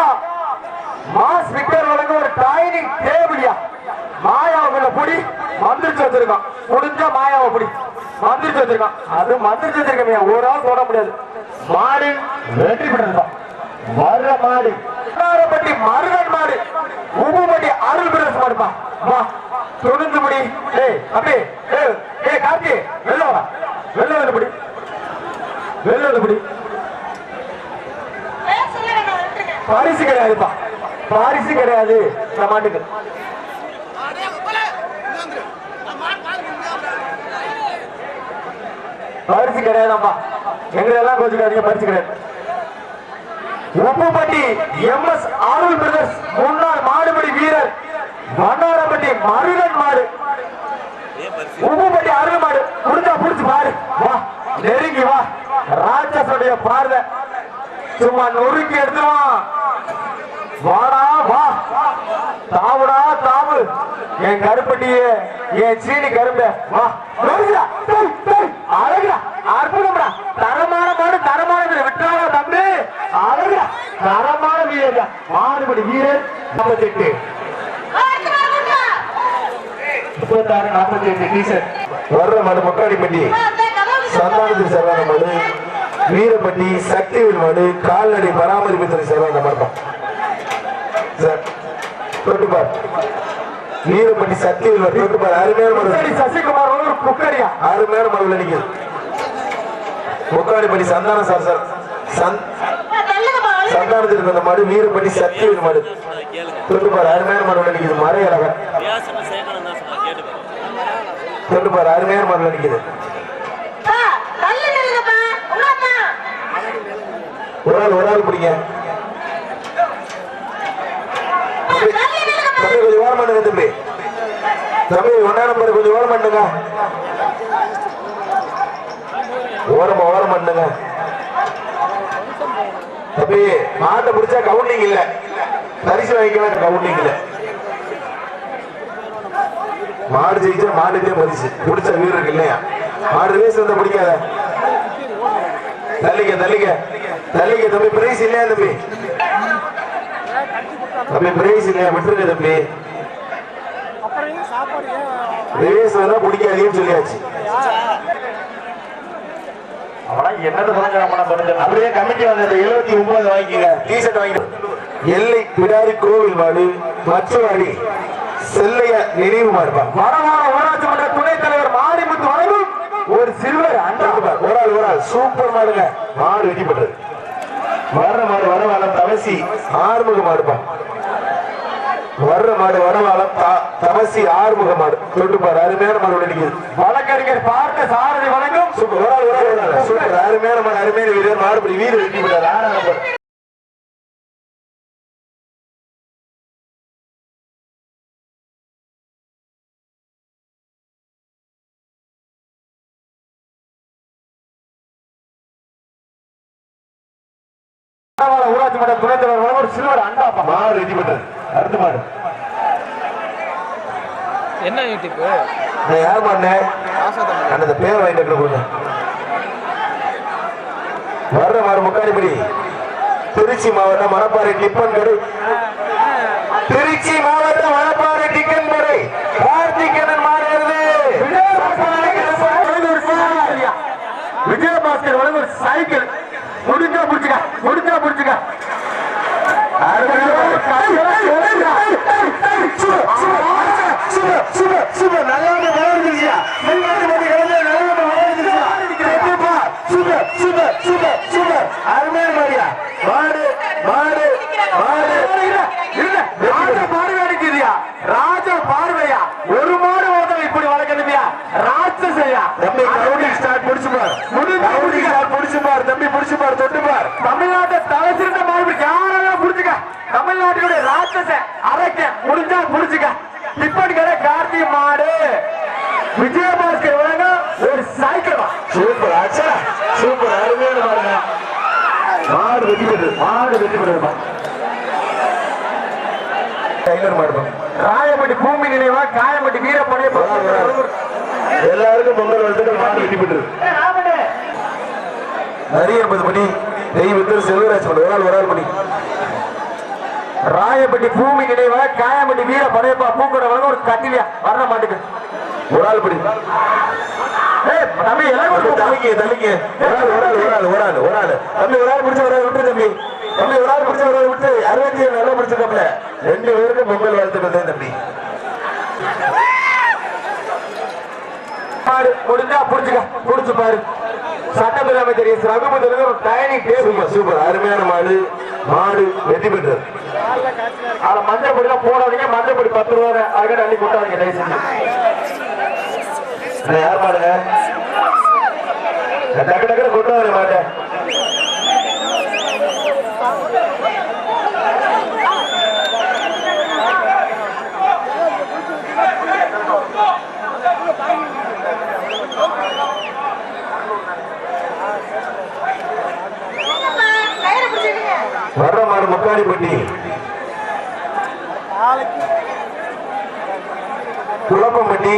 மாஸ் விக்டர் வழங்க ஒரு டைனிங் டேபிள்யா. மாயாவுக்குள்ள பொடி மந்திரிச்சு வச்சிருக்கான். முடிஞ்சா மாயாவை பொடி மந்திரிச்சு வச்சிருக்கான். அது மந்திரிச்சு வச்சிருக்கேன். ஒரு ஆள் தொட முடியாது. மாடு வெற்றி பெற்றதுதான். வர்ற மாடு பட்டி மருகன் மாடு. உபுபட்டி அருள் பிரதேச மாடுப்பா. வா துணிந்து முடி. அப்படி கார்த்தி வெள்ள வரா. வெள்ள வந்து முடி. வெள்ள வந்து முடி. பரிசு கிடையாதுப்பா. பரிசு கிடையாது இந்த மாட்டுக்கு. பரிசு கிடையாதுப்பா. எங்க எல்லாம் கொஞ்சம் பரிசு கிடையாது. உப்புப்பட்டி எம்எஸ் ஆருள் பிரதர்ஸ் முன்னாள் மாடுபடி வீரர் மன்னாரப்பட்டி மருகன் மாடு உப்புப்பட்டி அருள் மாடு முடிஞ்சா புடிச்சு பாரு வா நெருங்கி வா ராட்சசுடைய பார்வை சும்மா நொறுக்கி எடுத்துவான் வாடா வா தாவுடா தாவு என் கருப்பட்டியே என் சீனி கரும்பு வா நொறுக்குடா அழகுடா அற்புதம்டா தரமான மாடு தரமான வீரர் விட்டாங்க தம்பி அழகுடா தரமான வீரர் மாடுபடி வீரர் 48 36 48 டீசர்ட் வர்ற மாடு மொக்காடிப்பட்டி சந்தானத்தில் சர்வான மாடு வீரப்பட்டி சக்திவேல் மாடு கால்நடை பராமரிப்புத்துறை சர்வான மாடு சார் தொட்டுப்பார் வீரப்பட்டி சக்திவேல் மாடு தொட்டுப்பார் அருமையான மாடு சசிகுமார் ஒரு குக்கரியா அருமையான மாடு நினைக்குது மொக்காடிப்பட்டி சந்தானம் சார் சார் சந்தானத்தில் இருக்கிற மாடு வீரப்பட்டி சக்திவேல் மாடு தொட்டுப்பார் அருமையான மாடு நினைக்குது மறையழக தொட்டுப்பார் அருமையான மாடு நினைக்குது ஒரு ஆள் பிடிங்க தம்பி கொஞ்சம் ஓரம் பண்ணுங்க தம்பி தம்பி 1 நம்பர் கொஞ்சம் ஓரம் பண்ணுங்க ஓரம் பண்ணுங்க தம்பி மாட்டை பிடிச்சா கவுண்டிங் இல்ல பரிசு வாங்கிக்கலாம் கவுண்டிங் இல்ல மாடு ஜெயிச்சா மாடுக்கே பரிசு பிடிச்ச வீரருக்கு இல்லையா மாடு ரேஸ் வந்தா பிடிக்காத தள்ளிக்க தம்பி பிரைஸ் இல்லையா தம்பி பிரைஸ் இல்லையா விட்டுருங்க தம்பி ரேஸ் வந்தா பிடிக்காதீங்கன்னு சொல்லியாச்சு அப்படியே கமிட்டி வந்த 79 வாங்கிக்கங்க டிஷர்ட் வாங்கி எல்லை பிடாரி கோவில் மாடு மச்சுவாடி செல்லைய நினைவு மாடுப்பா வடமாட ஊராட்சி மன்ற துணைத் தலைவர் மாரிமுத்து வழங்கும் ஒரு சில்வர் ஒரு ஆள் சூப்பர் மாடுங்க மாடு வெட்டி பெற்றது வர்ற மாடு வடவாளம் தவசி ஆறுமுக மாடுப்பா வர்ற மாடு வடவாளம் தவசி ஆறுமுக மாடு தொட்டுப்பாரு அருமையான மாடு நடிக்குது வழக்கறிஞர் பார்த்த சாரதி வழங்கும் சூப்பர் அருமையான மாடு அருமையான வீரர் மாடுபடி வீரர் வெட்டி பெற்றார் 6 நம்பர் ஊராட்சி மன்ற துணைத் தலைவர் ஒரு சில்வர் அண்டாப்பா மாடு வெட்டி பெற்றது அடுத்த மாடு என்ன யூடியூப் யார் மாடுனே அந்த பேர் வாங்கிட்டு கொடுங்க வர்ற மாடு முக்காடிப்படி திருச்சி மாவட்டம் மணப்பாறை டிப்பன் கடை திருச்சி மாவட்டம் மணப்பாறை டிக்கன் கடை கார்த்திகேயன் மாறுகிறது விஜயபாஸ்கர் வழங்க ஒரு சைக்கிள் முடிஞ்சா புடிச்சுக்க அருமையான மாடியா மாடு பார்வையா ராஜா பார்வையா ஒரு மாடு ஓட்டம் இப்படி வளர்க்கணுமியா ராட்சசையா தம்பி கவுண்டிங் ஸ்டார்ட் முடிச்சுப்பார் தம்பி முடிச்சுப்பார் தொட்டுப்பார் தமிழ்நாட்டை தலை சிறந்த மாடு யாரெல்லாம் புடிச்சுக்க தமிழ்நாட்டினுடைய ராட்சச அரைக்க முடிஞ்சா புடிச்சுக்க இப்படி கடை கார்த்திகை மாடு விஜயபாஸ்கர் வழங்க ஒரு சைக்கிள் சூப்பர் ஆச்சா சூப்பர் அருமையான மாடுங்க மாடு வெட்டி பெற்றது டைலர் மாடு ராயப்பட்டி பூமி நினைவா காயப்பட்டி வீரப்படைய எல்லாருக்கும் பொங்கல் வாழ்த்துக்கள் மாடு வெட்டி பெற்றது நிறைய 80 மணி தெய்வத்தில் செல்வராஜ் பண்ண ஒரு ஆள் பண்ணி ராயப்பட்டி பூமி நினைவா காயப்பட்டி வீர படையப்பா பூக்கூட வழங்க ஒரு கட்டிலியா வர மாட்டுக்கு ஒரு ஆள் படி தம்பி தள்ளிங்க ஒரு ஆள் தம்பி ஒரு ஆள் பிடிச்ச ஒரு ஆள் விட்டு தம்பி ஒரு ஆள் பிடிச்ச ஒரு ஆள் விட்டு 67 நல்லா பிடிச்சிருக்காப்ல 2 பேருக்கும் பொங்கல் வாழ்த்துக்கள் தான் தம்பி முடிஞ்சா புடிச்சு பாரு சட்டத்துறை அமைச்சர் S Raghupathi dining table super அருமையான மாடு வெற்றி பெற்றது அத மஞ்சள் பொடி போடாதீங்க மஞ்சள் பொடி 10 ரூபாய் அதுக்கிட்ட அள்ளி போட்டாதீங்க தயவு செஞ்சு யார் மாடுங்க டக்கு கொண்டு வர மாட்டேன் குளப்பம்பட்டி குளப்பம்பட்டி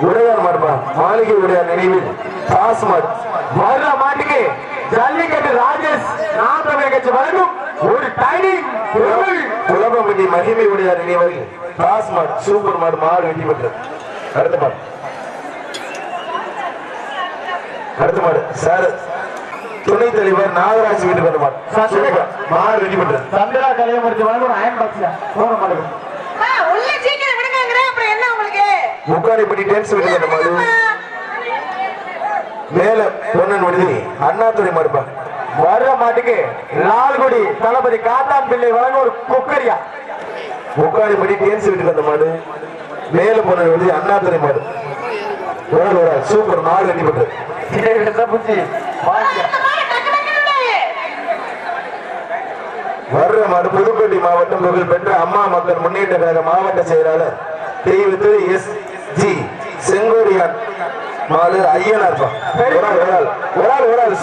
உடையார் மாடுப்பா மாளிகை உடையார் நினைவில் பாஸ் மாடு வர்ற மாட்டுக்கு ஜல்லிக்கட்டு ராஜேஷ் நாம் தமிழர் கட்சி வழங்கும் ஒரு டைனிங் குளப்பம்பட்டி மகிமை உடையார் நினைவில் பாஸ் மாடு சூப்பர் மாடு மாடு வெற்றி பெற்றது. அடுத்த மாடு சார் துணைத் தலைவர் நாகராஜ் வீட்டுக்கு வந்த மாடு மாடு வெற்றி பெற்றது. சந்திரா கலையமூர்த்தி வழங்கும் அயன் பாக்ஸ் போன மாடு உள்ள சீக்கிரம் விடுங்கங்கறேன் அப்புறம் என்ன உங்களுக்கு முக்காரிப்பட்டி டென்ஸ் வீட்டுக்கு வந்த மாடு மேல பொன்னன் விடுதி அண்ணாதுரை மாடுப்பா. வர்ற மாட்டுக்கு லால்குடி தளபதி காத்தான் பிள்ளை வழங்க ஒரு குக்கரியா முக்காரிப்பட்டி டென்ஸ் வீட்டுக்கு வந்த மாடு மேல பொன்னன் விடுதி அண்ணாதுரை மாடு சூப்பர் மாடு வெற்றி பெற்றது. வர்ற மாடு புதுக்கோட்டை மாவட்டம் புகழ் பெற்ற அம்மா மக்கள் முன்னேற்ற கழக மாவட்ட செயலாளர் திரு எஸ் ஜி செங்கோடியான் மாடு ஐயனார்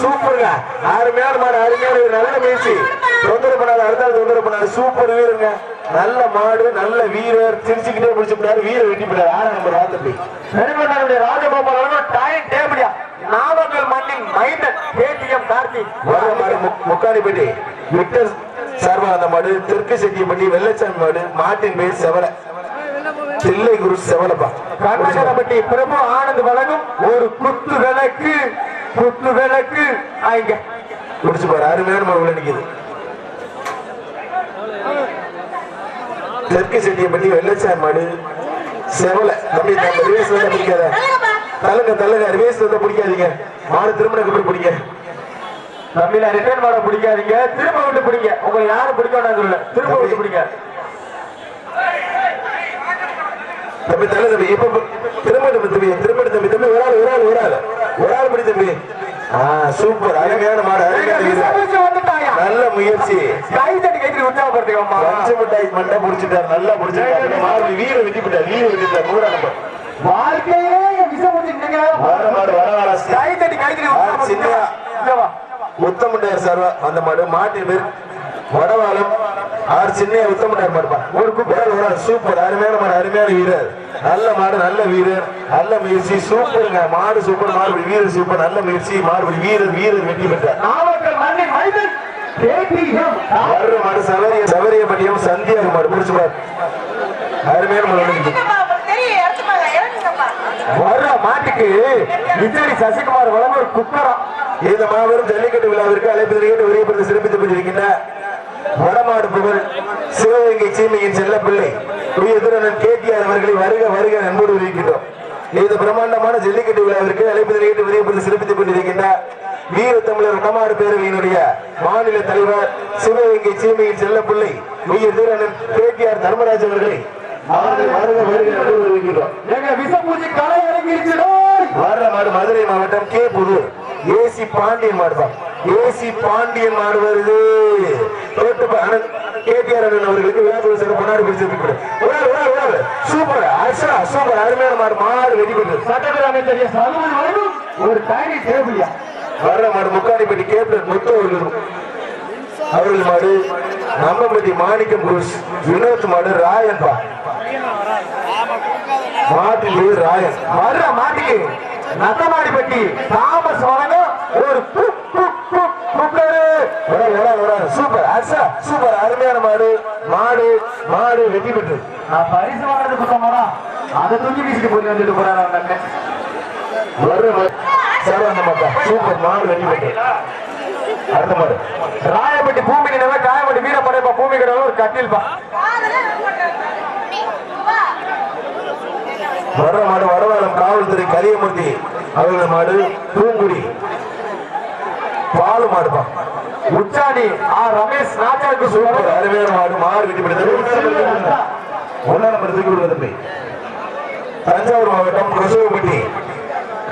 சூப்பருங்க அருமையான மாடு அருமையான நல்ல முயற்சி தொந்தரவு பண்ணாத அடுத்தாலும் தொந்தரவு பண்ணாத சூப்பர் வீரருங்க நல்ல மாடு நல்ல வீரர் சிரிச்சுக்கிட்டே முடிச்சு விட்டாரு வீரர் வெட்டி போட்டாரு 6 நம்பர் வார்த்தை பெருமன்னாருடைய ராஜகோபால் டாயின் டேபிளியா நாமக்கல் மண்ணின் மைந்தன் கேடிஎம் கார்த்திக் வர்ற மாடு முக்காலிப்பட்டி விக்டர் சார்பா அந்த மாடு தெற்கு செட்டியப்பட்டி வெள்ளச்சாமி மாடு மாட்டின் பேர் செவல தில்லை குரு செவலப்பா. கர்நாடகப்பட்டி பிரபு ஆனந்த் வழங்கும் ஒரு குத்து விளக்கு ஆயிங்க முடிச்சு பாரு அருமையான மாடு உள்ள நிக்குது. தெற்கு செட்டியப்பட்டி வெள்ளச்சாமி மாடு செவல தம்பி நம்ம ரிவேஸ் வந்தா பிடிக்காத தள்ளுங்க ரிவேஸ் வந்தா பிடிக்காதீங்க மாடு திருமணம் எப்படி பிடிக்க தமிழ ரிட்டர்ன் மாட பிடிக்காதீங்க திரும்ப விட்டு பிடிங்க உங்களுக்கு யாரும் பிடிக்க சொல்ல திரும்ப விட்டு பிடிங்க தம்பி தலை தம்பி இப்ப திரும்ப தம்பி ஒரு ஆள் படி தம்பி சூப்பர் அருமையான மாடு நல்ல முயற்சி பஞ்சு மிட்டாய் மண்டை முடிச்சுட்டாரு நல்லா முடிச்சுட்டாரு மாடு வீர வெட்டி விட்டார் 100 நம்பர் வாழ்க்கையே உத்தமுண்டார் சார் அந்த மாடு மாட்டின் பேர் வடவாளம் ஆறு சின்ன உத்தமுண்டார் மாடுப்பா ஒரு குப்பையால் சூப்பர் அருமையான மாடு அருமையான வீரர் நல்ல மாடு நல்ல வீரர் நல்ல முயற்சி சூப்பருங்க மாடு சூப்பர் மாடு வீரர் சூப்பர் நல்ல முயற்சி மாடு வீரர் வெற்றி பெற்றார். நாமக்கல் மண்ணின் மைந்தன் வர்ற மாடு சவரியப்பட்டியம் சந்தியாக மாடு முடிச்சு பாரு அருமையான மாடு. வர்ற மாட்டுக்கு விஜய் சசிகுமார் வழங்க ஒரு குக்கரம் இந்த மாபெரும் ஜல்லிக்கட்டு விழாவிற்கு அழைப்பதற்கு உரியப்படுத்தி சிறப்பித்துக் கொண்டிருக்கின்ற வடமாடு புகழ் சிவகங்கை சீமையின் செல்ல பிள்ளை எதிரன் கேடிஆர் அவர்களை வருக நண்போடு இருக்கின்றோம். இந்த பிரம்மாண்டமான ஜல்லிக்கட்டு விழாவிற்கு அழைப்பதற்கு உரியப்படுத்தி சிறப்பித்துக் கொண்டிருக்கின்ற வீர தமிழர் வடமாடு பேரவையினுடைய மாநில தலைவர் சிவகங்கை சீமையின் செல்ல பிள்ளை எதிரன் கேடிஆர் தர்மராஜ் அவர்களை மதுரை மாவட்டம் கே புதூர் ஏசி பாண்டியன் மாடுபா ஏசி பாண்டியன் மாடு வருது கேடிஆர் அவர்களுக்கு விழாக்குழு சிறப்பு கொண்டாடி பிடிச்சிருக்கு சூப்பர் சூப்பர் அருமையான மாடு வெற்றி பெற்றது. சட்டமன்ற அமைச்சர் ஒரு டைனி டேபிளியா வர்ற மாடு முக்காடிப்பட்டி கேப்டன் முத்து அவர்கள் மாடு நம்பம்பட்டி மாணிக்கம் புருஷ் வினோத் மாடு ராயன் பா மாட்டின் பேர் ராயன். வர்ற மாட்டுக்கு நத்தமாடிப்பட்டி தாமஸ் வழங்க ஒரு சூப்பர் சூப்பர் அருமையான மாடு வெற்றி பெற்றது. நான் பரிசு வாங்குறது குத்தமாடா அதை தூக்கி வீசிட்டு போய் வந்துட்டு போறாங்க. சூப்பர் மாடு வெற்றி பெற்றது. அடுத்த மாடு ராயப்பட்டி பூமி நினைவு காயப்பட்டி வீரப்படைப்பா பூமி கடை ஒரு கட்டில்பா. வர்ற மாடு வடவாளம் காவல்துறை கலியமூர்த்தி அவர்கள் மாடு பூங்குடி பாலு மாடுப்பா உச்சாணி ரமேஷ் நாச்சாருக்கு சூப்பர் அருமையான மாடு வெற்றி பெற்றது. 1 நம்பர் தூக்கி விடுவது. தஞ்சாவூர் மாவட்டம் கொசுவப்பட்டி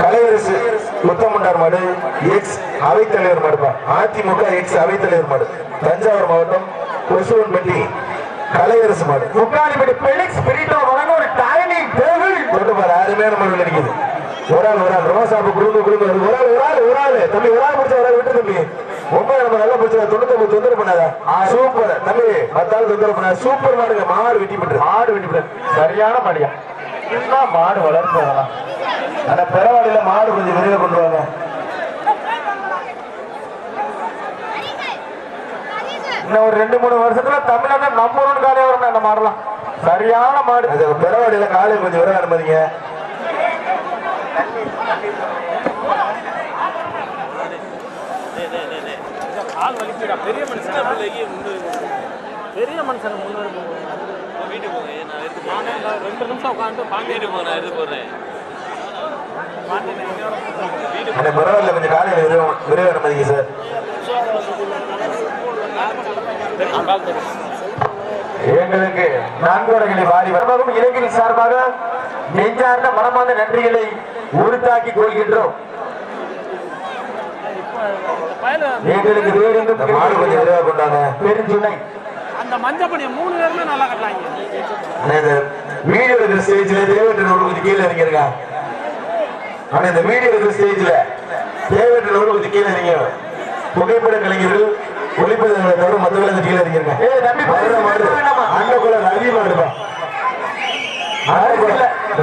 கலையரசு முத்தமுண்டார் மாடு எக்ஸ் அவைத்தலைவர் மாடுப்பா அதிமுக எக்ஸ் அவைத்தலைவர் மாடு தஞ்சாவூர் மாவட்டம் கொசுவன்பட்டி கலையரசு மாடு. முக்காலிப்பட்டி பெலிக்ஸ் பிரிட்டோ வழங்க ஒரு டைனிங் டேபிள் தொட்டு பாரு அருமையான மாடு நினைக்குது. ஒரு ஆள் ரோசாப்பு குடுங்க ஒரு ஆள் தம்பி ஒரு ஆள் முடிச்ச ஒரு ஆள் விட்டு தம்பி ரொம்ப நம்ம நல்லா பிடிச்சா 99 தொந்தரவு பண்ணாத சூப்பர் தம்பி 10 தொந்தரவு பண்ணாத சூப்பர் மாடுங்க மாடு வெட்டி விட்டு சரியான மாடியா என்ன மாடு வளர்ப்பு ஆனா பெறவாடியில மாடு கொஞ்சம் விரைவாக கொண்டு வாங்க. இன்னும் ஒரு 2-3 வருஷத்துல தமிழ்நாடு நம்பர் 1 காலையே வரும் அந்த மாடலாம். சரியான மாடு. அது பெறவாடியில காலையை கொஞ்சம் விரைவாக அனுமதிங்க. பெரிய மனுஷன் பெரிய மனுஷன் வீட்டுக்கு போங்க. நான் 2 நிமிஷம் உட்காந்து பாண்டிட்டு போங்க. நான் எடுத்து போடுறேன். பெறவாடியில கொஞ்சம் காலையில விரைவாக அனுமதிங்க சார். எங்களுக்கு நன்கொடைகளை வாரி வருவதும் இளைஞர்கள் சார்பாக நெஞ்சார்ந்த மனமார்ந்த நன்றிகளை உறுத்தாக்கி கொள்கின்றோம். எங்களுக்கு வேறு மாடு கொஞ்சம் விரைவாக கொண்டாங்க. பெருஞ்சுனை அந்த மஞ்சப்பணியை 3 பேருமே நல்லா கட்டலாங்க. வீடியோ எடுக்கிற ஸ்டேஜ்ல தேவேட்டர் கொஞ்சம் கீழே இறங்கிருக்கா. ஆனா இந்த வீடியோ எடுக்கிற ஸ்டேஜ்ல தேவேட்டர் கொஞ்சம் கீழே இறங்க. புகைப்பட கலைஞர்கள் ஒளிப்பதிவு தவிர மற்றவர்கள் கீழே இறங்கிருக்கா. அண்ணக்குள்ள ரவி மாடுப்பா.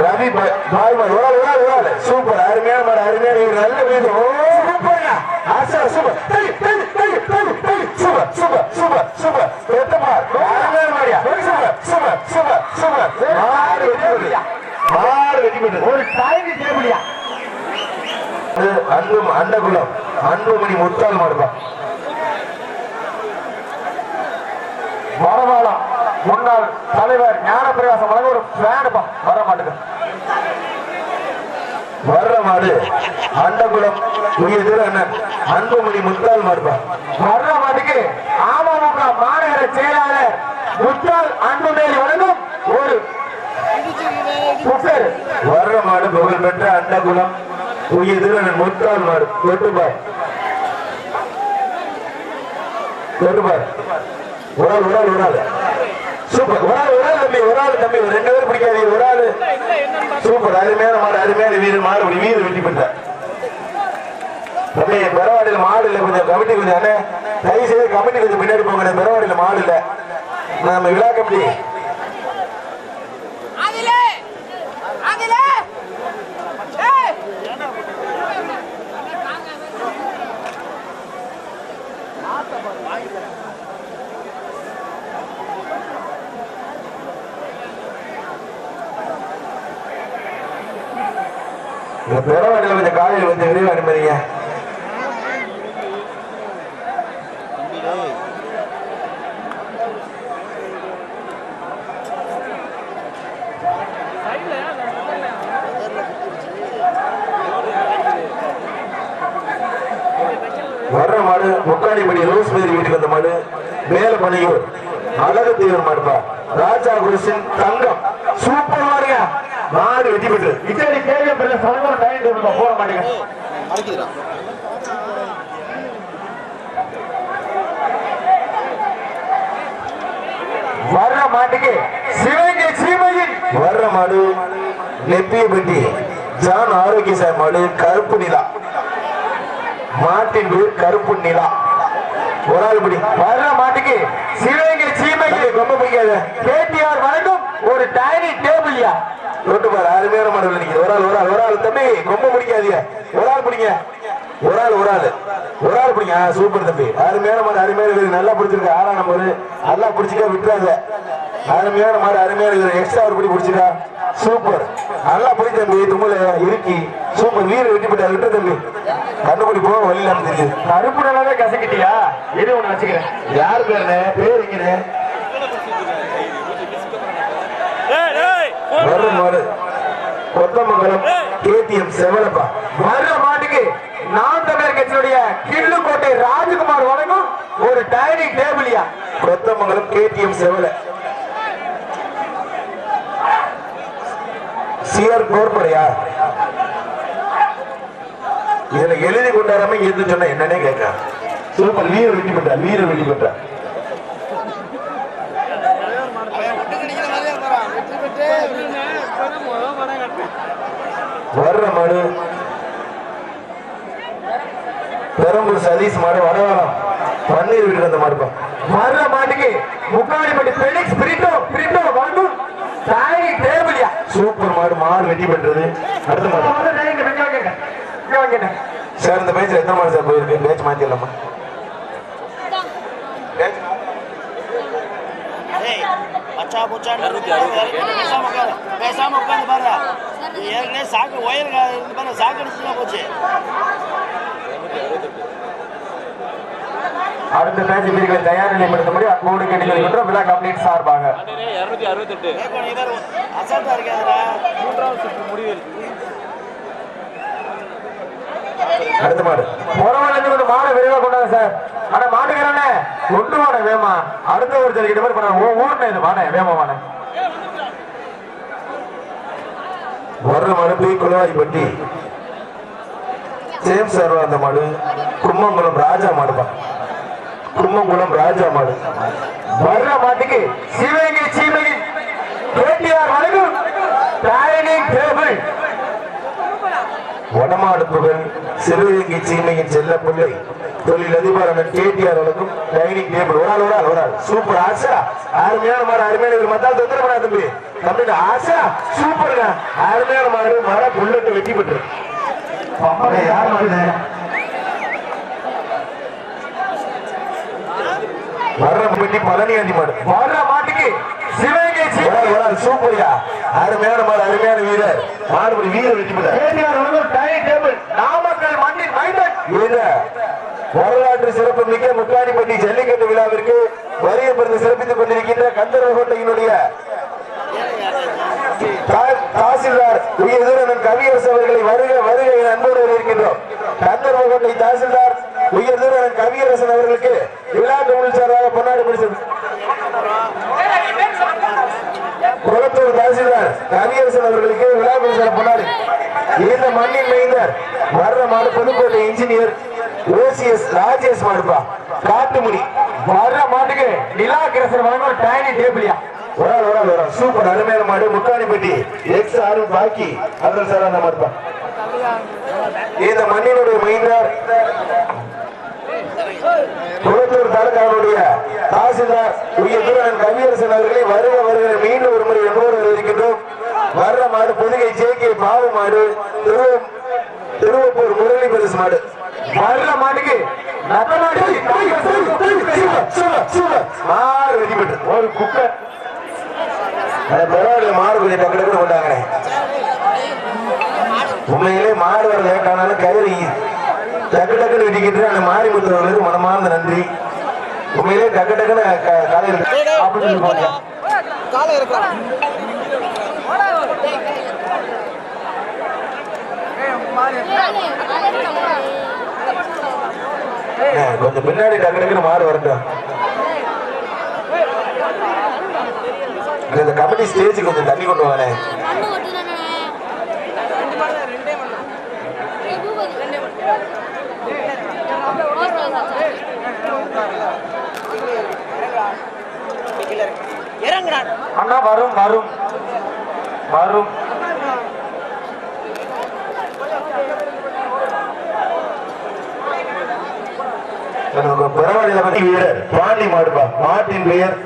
ரவி பாய் மாடு ஒரு சூப்பர் அருமையான மாடு அருமையான நல்ல வீடு. Super super super super super super Andakulam Anbumani முத்தால் மாடுப்பா. வரவாளம் முன்னாள் தலைவர் ஞானப்பிரகாசம் வழங்க ஒரு ஃபேனுப்பா. வர மாட்டுக்கு வர்ற மாடு அண்டகுளம் அண்ணன் அன்புமணி முத்தால் மாடுப்பா. வர்ற மாட்டுக்கு அமமுக மாநகர செயலாளர் முத்தால் அன்புமணி வழங்கும் ஒரு வர்ற மாடு புகழ் பெற்ற அண்டகுளம் முத்தால் மாடு. தொட்டுப்பார் தொட்டுப்பார் ஒரு ஆள் சூப்பர். ஒரு ஆள் தம்பி 2 பேர் பிடிக்காது. ஒரு ஆளு சூப்பர் அருமையான மாடு அருமையான வீரர் மாடு வீரர் வெட்டி பெற்றார். தம்பி பெறவாடியில் மாடு இல்லை. கொஞ்சம் கமிட்டி கொஞ்சம் அண்ணே தயவு செய்து கமிட்டி கொஞ்சம் பின்னாடி போங்க. பெறவாடியில் மாடு இல்லை. நம்ம விழா கமிட்டி பெறவாடியில் கொஞ்சம் காலையில் கொஞ்சம் விரைவாக அனுமதிங்க. வர்ற மாடு முக்காடிப்படி ரோஸ் மேரி வீட்டுக்கு வந்த மாடு மேல பணியூர் அழகு தீவிர மாடுப்பா. ராஜா குருசின் தங்கம் சூப்பர் மாடுங்க. மாடு வெட்டி பெற்று இச்சடி கேள்வி போட மாட்டேங்க. வர்ற மாட்டுக்கு சிவகங்கை சீமையின் வர்ற மாடு நெப்பியப்பட்டி ஜான் ஆரோக்கிய மாடு கருப்பு நிலா. மாட்டின் பேர் கருப்பு நிலா. ஒரு ஆள் படி வர்ற மாட்டுக்கு சிவகங்கை சீமையின் ரொம்ப பிடிக்காது. கேடிஆர் வழங்கும் ஒரு டைனிங் டேபிள்யா. தொட்டு பாரு அருமையான மாடு நினைக்குது. ஒரு ஆள் தம்பி ரொம்ப பிடிக்காதீங்க. ஒரு ஆள் பிடிங்க. ஒரு ஆள் பிடிங்க. சூப்பர் தம்பி அருமையான மாடு அருமையான நல்லா பிடிச்சிருக்க. ஆனா நம்ம நல்லா பிடிச்சிக்க விட்டுறாங்க. அருமையான மாடு அருமையான எக்ஸ்ட்ரா ஒரு படி பிடிச்சிருக்கா. சூப்பர் நல்லா பிடி தம்பி. தும்முல இருக்கி சூப்பர் வீர வெட்டி போட்டு விட்டு தம்பி கண்டுபிடி போக வழி இல்லாம தெரியுது. கருப்பு நல்லாவே கசக்கிட்டியா? எது ஒண்ணு வச்சுக்கிறேன். யாரு பேருன்னு பேர் இங்கே மாடு கொத்தமங்கலம் கேடிஎம் செவலப்பா. வர்ற மாட்டுக்கு நாம் தமிழர் கட்சியுடைய கிள்ளுக்கோட்டை ராஜகுமார் வழங்கும் ஒரு டைனிங் டேபிள்யா. கொத்தமங்கலம் கேடிஎம் செவல சிஆர் கோர்பரையா. இதுல எழுதி கொண்டாடாம இருந்து சொன்ன என்னன்னே கேட்க. சூப்பர் வீர வெட்டி பெற்றார். வர்ற மாடு பெரம்பூர் சதீஷ் மாடு வடவாளம் பன்னீர் வீட்டு அந்த மாதிரி வர்ற மாட்டுக்கு முக்காடிப்பட்டி பெலிக்ஸ் பிரிட்டோ பிரிட்டோ வந்து தாய் டேபிளியா சூப்பர் மாடு மாடு வெட்டி பண்றது அடுத்த மாடு சார் இந்த பேச்சு எத்தனை மாடு சார் போயிருக்கு பேச்சு மாத்திடலாமா பச்சா பூச்சா பேசாம உட்காந்து பாரு ஏற்கனவே சாக்கு ஒயர் இருந்து பாரு சாக்கு அடிச்சுதான் போச்சு அடுத்த மேட்ச் வீரர்களை தயார் நிலைப்படுத்தும்படி அன்போடு கேட்டுக்கொள்கின்றோம் விழா கம்ப்ளீட் சார்பாக 268 அசால்ட்டா இருக்காதுடா மூன்றாவது சுற்று முடிவு இருக்கு அடுத்த மாடு புறவன் கொஞ்சம் மாடை விரைவா கொண்டாங்க சார் ஆனா மாட்டுக்கிறானே கொண்டு வாட வேமா அடுத்த ஒரு ஜல்லிக்கிட்ட மாதிரி பண்ண ஊர்னே இது வாடே வேமா வாடே வர்ற மாடு போய் குளவாய்ப்பட்டி சேம் சார் அந்த மாடு கும்மங்குளம் ராஜா மாடுப்பா கும்மங்குளம் ராஜா மாடு வர்ற மாட்டுக்கு சிவகங்கை சீமையில் கேடிஆர் வழங்கும் டைனிங் டேபிள் வடமாடு புகழ் சிறுவங்கி சீமையின் செல்ல பிள்ளை தொழிலதிபர் கேடிஆர் வழங்கும் டைனிங் டேபிள் ஒரு ஆள் சூப்பர் ஆசா அருமையான மாடு அருமையான மத்தால் தொந்தர பண்ணா தம்பி தம்பி ஆசா சூப்பருங்க அருமையான மாடு மர புல்லட்டு வெட்டி பெற்று யார் மாடு வர்ற பெட்டி பழனியாண்டி மாடு வர்ற மாட்டுக்கு சிவகங்கை சூப்பர்யா அருமையான மாடு அருமையான வீரர் மாடுபடி வீரர் வெட்டி பெற்றார் கேடிஆர் வழங்கும் டைனிங் டேபிள் நாமக்கல் மண்ணின் மைந்தன் வரலாற்று சிறப்பு மிக்க முக்காடிப்பட்டி ஜல்லிக்கட்டு விழாவிற்கு வரிய பிறந்து சிறப்பித்துக் கொண்டிருக்கின்ற கந்தர்வகோட்டையினுடைய தாசில்தார் உயர்தூரன் கவியரசு அவர்களை வருக வருக என அன்போடு இருக்கின்றோம். கந்தர்வகோட்டை தாசில்தார் உயர்தூரன் கவியரசன் அவர்களுக்கு விழா கவுன்சில் சார்பாக பொன்னாடி பரிசு. குளத்தூர் தாசில்தார் கவியரசன் அவர்களுக்கு விழா கவுன்சில் பொன்னாடி. இந்த மண்ணின் மைந்தர் வர்ற மாடு புதுக்கோட்டை இன்ஜினியர் ஓசிஎஸ் ராஜேஷ் மாடுப்பா காட்டுமுடி. வர்ற மாட்டுக்கு நிலா கிரசர் வழங்கும் டைனிங் டேபிளியா சூப்பர் அருமையான மாடு முக்காணிப்பட்டி எக்ஸ் ஆறு பாக்கி அவர்கள் சார் அந்த மாடுப்பா. இந்த மண்ணினுடைய மைந்தர் குளத்தூர் தாலுகாவுடைய தாசில்தார் உயர்தூரன் கவியரசன் அவர்களை வருக வருக மீண்டும் ஒரு முறை என்பவர் இருக்கின்றோம். வர்ற மாடு புதுகை ஜேகே பாவு மாடு திருவப்பூர் முரளி பரிசு மாடு. வர்ற மாட்டுக்கு மாடு வெடிபட்டு ஒரு குக்கர் பரவாயில்ல மாடு கொஞ்சம் டக்கு டக்குன்னு கொண்டாங்க. உண்மையிலே மாடு வர லேட்டானாலும் கயிறு டக்கு டக்குன்னு வெடிக்கிட்டு அந்த மாரிமுத்தவர்களுக்கு மனமார்ந்த நன்றி. உண்மையிலே டக்கு டக்குன்னு காலை இருக்கலாம் கொஞ்சம் பின்னாடி டக்கு டக்குன்னு மாடு வரட்டும். இந்த கபடி ஸ்டேஜ் கொஞ்சம் தண்ணி கொண்டு வாங்க. அண்ணா வரும் வரும் வரும் பரவாயில்ல வீரர் பாண்டி மாடுப்பா. மாட்டின் பெயர்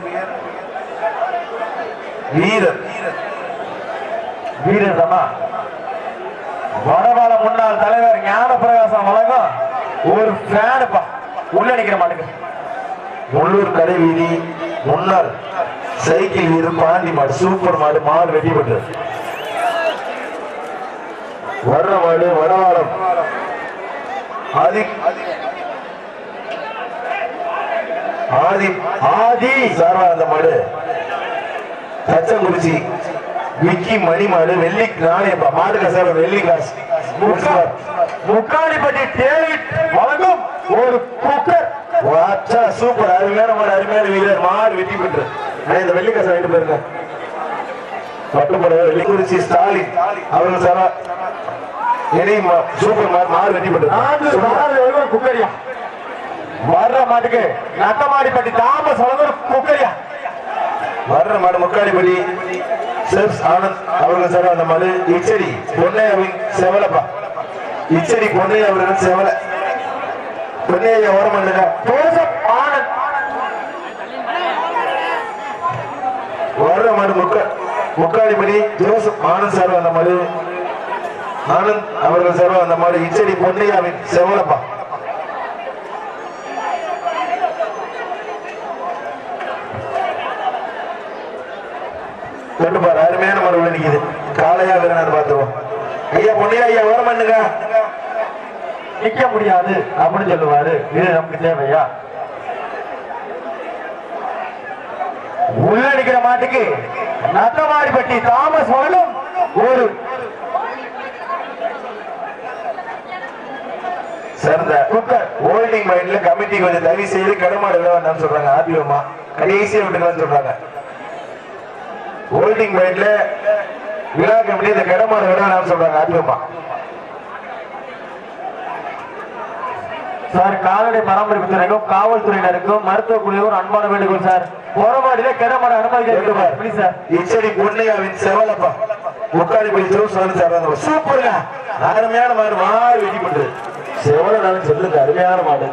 வீரர் வீரர் தாமா. வடவாள முன்னாள் தலைவர் ஞான பிரகாசம் வழங்கும் ஒரு ஃபேனுப்பா உள்ள நிக்கிற மாட்டுக்கு. உள்ளூர் கடை வீதி முன்னாள் சைக்கிள் வீரர் பாண்டி மாடு சூப்பர் மாடு மாடு வெட்டி பெற்றது. வர்ற மாடு வடவாளம் ஆதி ஆதி ஆதி சார்பா அந்த மாடு தச்சங்குறிச்சி விக்கி மணி மாடு வெள்ளி நாணயப்பா மாடு கசார வெள்ளி காசு. முக்காடிப்பட்டி டேவிட் வழங்கும் ஒரு குக்கர். சூப்பர் அருமையான மாடு அருமையான வீரர் மாடு வெற்றி பெற்று இந்த வெள்ளி காசு வாங்கிட்டு போயிருங்க. பட்டுப்பட வெள்ளிக்குறிச்சி ஸ்டாலின் அவர்கள் சாரா சூப்பர் மாடு வெற்றி பெற்று குக்கரியா. வர்ற மாட்டுக்கு நட்டமாடிப்பட்டி தாமஸ் வழங்கும் குக்கரியா. வர்ற மாடு முக்காடிப்பட்டி செப்ஸ் ஆனந்த் அவர்கள் சார் அந்த மாடு இச்சடி பொன்னையாவின் செவலப்பா. இச்சடி பொன்னையா அவர்கள் செவல பொன்னையா ஓரம் பண்ணுங்க. வர்ற மாடு முக்காலிப்படி ஜோசப் ஆனந்த் சார் அந்த மாடு ஆனந்த் அவர்கள் சார் அந்த மாடு இச்சடி பொன்னையாவின் செவலப்பா கண்டுபாரு அருமையான மாடு உள்ள நிக்குது காளையா வீரனார் பார்த்துருவோம் ஐயா பொன்னையா ஐயா வர மாட்டுங்க நிக்க முடியாது அப்படின்னு சொல்லுவாரு இது நமக்கு தேவையா உள்ள நிக்கிற மாட்டுக்கு நத்தமாரிப்பட்டி தாமஸ் மகனும் ஒரு சேர்ந்த குக்கர் ஹோல்டிங் மைண்ட்ல கமிட்டி கொஞ்சம் தவி செய்து கடமாடு வேண்டாம் சொல்றாங்க ஆர்டிஓமா கடைசியா விட்டுக்கலாம் சொல்றாங்க ஹோல்டிங் மைண்ட்ல விழா கமிட்டி இந்த கடமாடு வேண்டாம் சொல்றாங்க ஆர்டிஓமா சார் கால்நடை பராமரிப்பு துறைக்கும் காவல்துறையினருக்கும் மருத்துவ குழுவும் அன்பான வேண்டுகோள் சார் போராடியில கிடமாட அனுமதி சார் இச்சடி பொன்னையாவின் செவலப்பா முக்காலிப்படி ஜோஸ் சார் சூப்பருங்க அருமையான மாடு மாடு வெட்டி பண்றது செவலனாலும் சொல்லுங்க அருமையான மாடு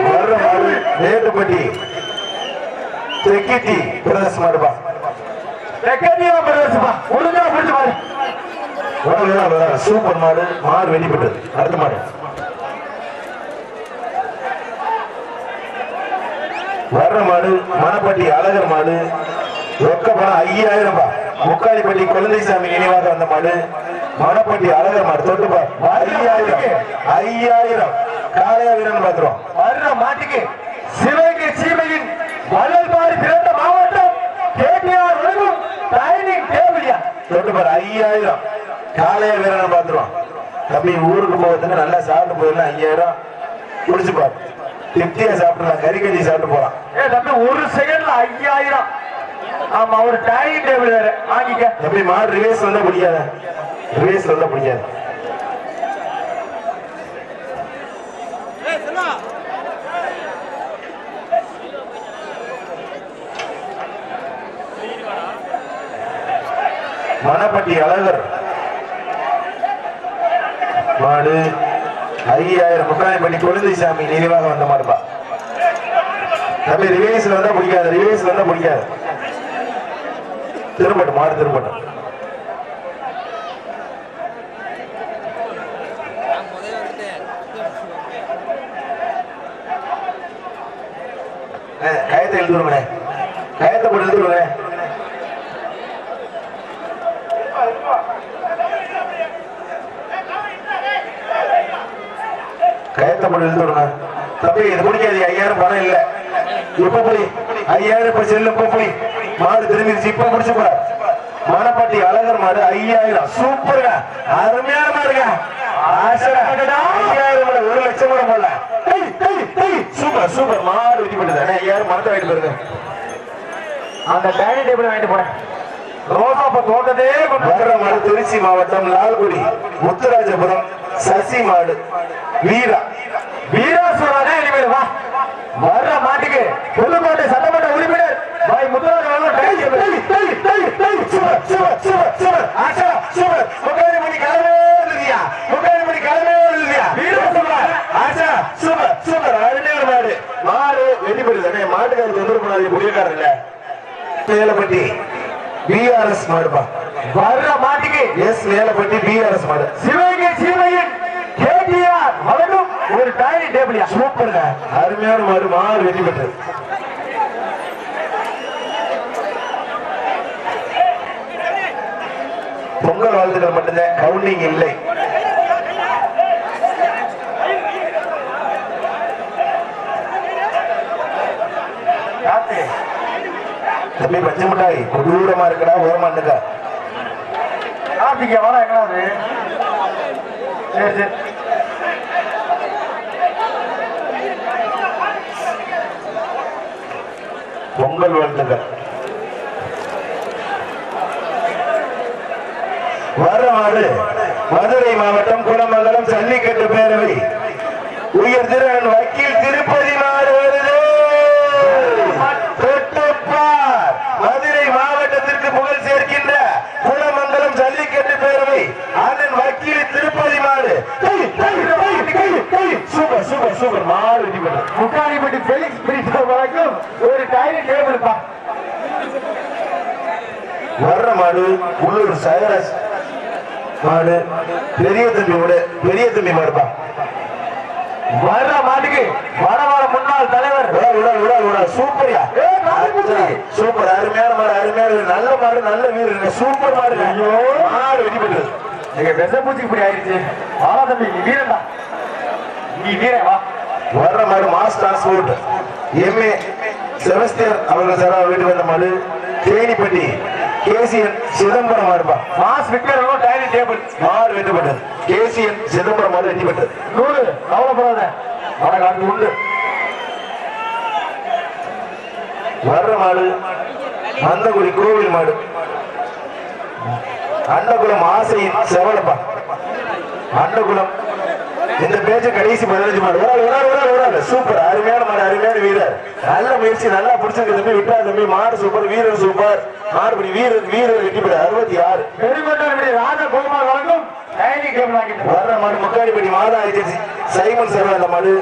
வர்ற மாடு மேட்டுப்பட்டி தெக்கிட்டி பிரதேச மாடுபா ஒழுங்கா பிடிச்ச மாடு சூப்பர் மாடு மாடு வெட்டி பண்றது அடுத்த மாடு வர்ற மாடு மணப்பட்டி அழகர் மாடு ரொக்க பணம் 5000 முக்காலிப்பட்டி குழந்தைசாமி நினைவாக வந்த மாடு மணப்பட்டி அழகர் மாடு தொட்டுப்பா 5000 காளையா வீரன் பாத்துறோம் வர்ற மாட்டுக்கு சிவகங்கை சீமையின் வள்ளல்பாடி பிறந்த மாவட்டம் கேபிஆர் உலகம் டைனிங் டேபிளியா தொட்டுப்பாரு 5000 காளையா வீரன் பாத்துறோம் தம்பி ஊருக்கு போகிறதுக்கு நல்லா சாப்பிட்டு போயிடலாம் 5000 குடிச்சுப்பாரு திருப்தியா சாப்பிடலாம் கறி சாப்பிட்டு போலாம் தம்பி ஒரு செகண்ட்ல 5000 ஆமா ஒரு டைனிங் டேபிள் வேற வாங்கிக்க தம்பி மாடு ரிவேஸ் வந்தா பிடிக்காத ரிவேஸ் வந்தா பிடிக்காது மணப்பட்டி அழகர் மாடு 5000 முக்காலிப்பட்டி குழந்தைசாமி நினைவாக வந்த மாடுப்பா தம்பி ரிவேஸ்ல வந்தா பிடிக்காது ரிவேஸ்ல வந்தா பிடிக்காது திரும்பட்டும் மாடு திரும்பட்டும் கயத்தை எழுதுருங்க கயத்தை போட்டு எழுதுருங்க கயத்தை போட்டு எழுதுருங்க தம்பி இது பிடிக்காது 5000 பணம் இல்ல இப்ப போய் 5000 இப்ப செல்லு இப்ப போய் மாடு திரும்பிடுச்சு இப்ப முடிச்சுப்பா மணப்பட்டி அழகர் மாடு 5000 சூப்பருங்க அருமையான மாடுங்க 5000 மாடு 1 லட்சம் கூட போடல சூப்பர் சூப்பர் மாடு வெட்டி போட்டுது 5000 மரத்தை வாங்கிட்டு போயிருங்க அந்த டைனிங் டேபிள் வாங்கிட்டு போறேன் ரோசாப்ப தோட்டதே வர்ற மாடு திருச்சி மாவட்டம் லால்குடி முத்துராஜபுரம் சசி மாடு வீரா வீராசுவரே இனிமேல் வா வர்ற மாட்டுக்கு புதுக்கோட்டை சட்டமன்ற உறுப்பினர் பாய் முத்துராஜ் முக்காலிப்பட்டி கிளம்பே இல்லையா முக்காலிப்பட்டி கிளம்பே இல்லையா சூப்பர் சூப்பர் அருமையான மாடு மாடு வெட்டி போடுது மாட்டுக்காரர் தொந்தரவு பண்ணாது புரியக்காரர் இல்ல மேலப்பட்டி பிஆர்எஸ் மாடுப்பா வர்ற மாட்டுக்கு எஸ் மேலப்பட்டி பிஆர்எஸ் மாடு சிவகங்கை சீமையின் கேடிஆர் அவரும் ஒரு டைனிங் டேபிளியா சூப்பருங்க அருமையான மாடு மாடு வெட்டி பெற்றது பொங்கல் வாழ்த்துக்கள் மட்டும்தான் கவுண்டிங் இல்லை தம்பி பச்சை மிட்டாய் கொடூரமா இருக்கடா ஓரமா இருக்க கார்த்திகை வர எங்கடாது சரி சரி பொங்கல் வாழ்த்துக்கள் வர மாடு மதுரை மாவட்டம் குடமங்கலம் ஜல்லிக்கட்டு பேரவை உயர் திறன் வக்கீல் திருப்பதி மாடு வருது தொட்டுப்பார் மதுரை மாவட்டத்திற்கு புகழ் சேர்க்கின்ற குடமங்கலம் ஜல்லிக்கட்டு பேரவை அதன் வக்கீல் திருப்பதி மாடு சூப்பர் சூப்பர் சூப்பர் மாடு முக்காலிப்பட்டி பெலிக்ஸ் பிரிட்டோ வரைக்கும் ஒரு டைனிங் டேபிள் வர்ற மாடு உள்ளூர் சகராஜ் மாடு பெரிய தம்பி மாடுப்பா. வர்ற மாட்டுக்கு வடவார முன்னாள் தலைவர் சூப்பரியா சூப்பர் அருமையான மாடு அருமையான நல்ல மாடு நல்ல வீரர் சூப்பர் மாடு. மாடு வெற்றி பெற்றது. எங்க விஷப்பூச்சி இப்படி ஆயிடுச்சு. ஆனா தம்பி நீ வீரன்டா, நீ வீரன் வா. வர்ற மாடு மாஸ் டிரான்ஸ்போர்ட் எம்ஏ செபஸ்டியன் அவர்கள் சார் வீட்டு வந்த மாடு தேனிப்பட்டி கேசிஎன் சிதம்பரம் மாடுப்பா. மாஸ் விக்கர் டைனிங் டேபிள் மாடு வெற்றி பெற்றது. கேசிஎன் சிதம்பரம் மாடு வெற்றி பெற்றது. 100 கவலைப்படாத வடகாட்டு உண்டு. வர்ற மாடு அந்தகுடி கோவில் மாடு அண்டகுளம் ஆசையின் செவலப்பா. அண்டகுளம் இந்த பேச்சு கடைசி 15 மாடு. ஒரு சூப்பர் அருமையான மாடு அருமையான வீரர் நல்ல முயற்சி நல்லா பிடிச்சிருக்கு தம்பி. விட்டா தம்பி மாடு சூப்பர் வீரர் சூப்பர் மாடுபடி வீரர் வெற்றி பெற 66 பெருமண்டபடி ராஜகோபால் வழங்கும் டைனிங் டேபிள் வாங்கிட்டு வர்ற மாடு முக்காடிப்பட்டி மாதா ஐஜி சைமன் சர்வா. அந்த மாடு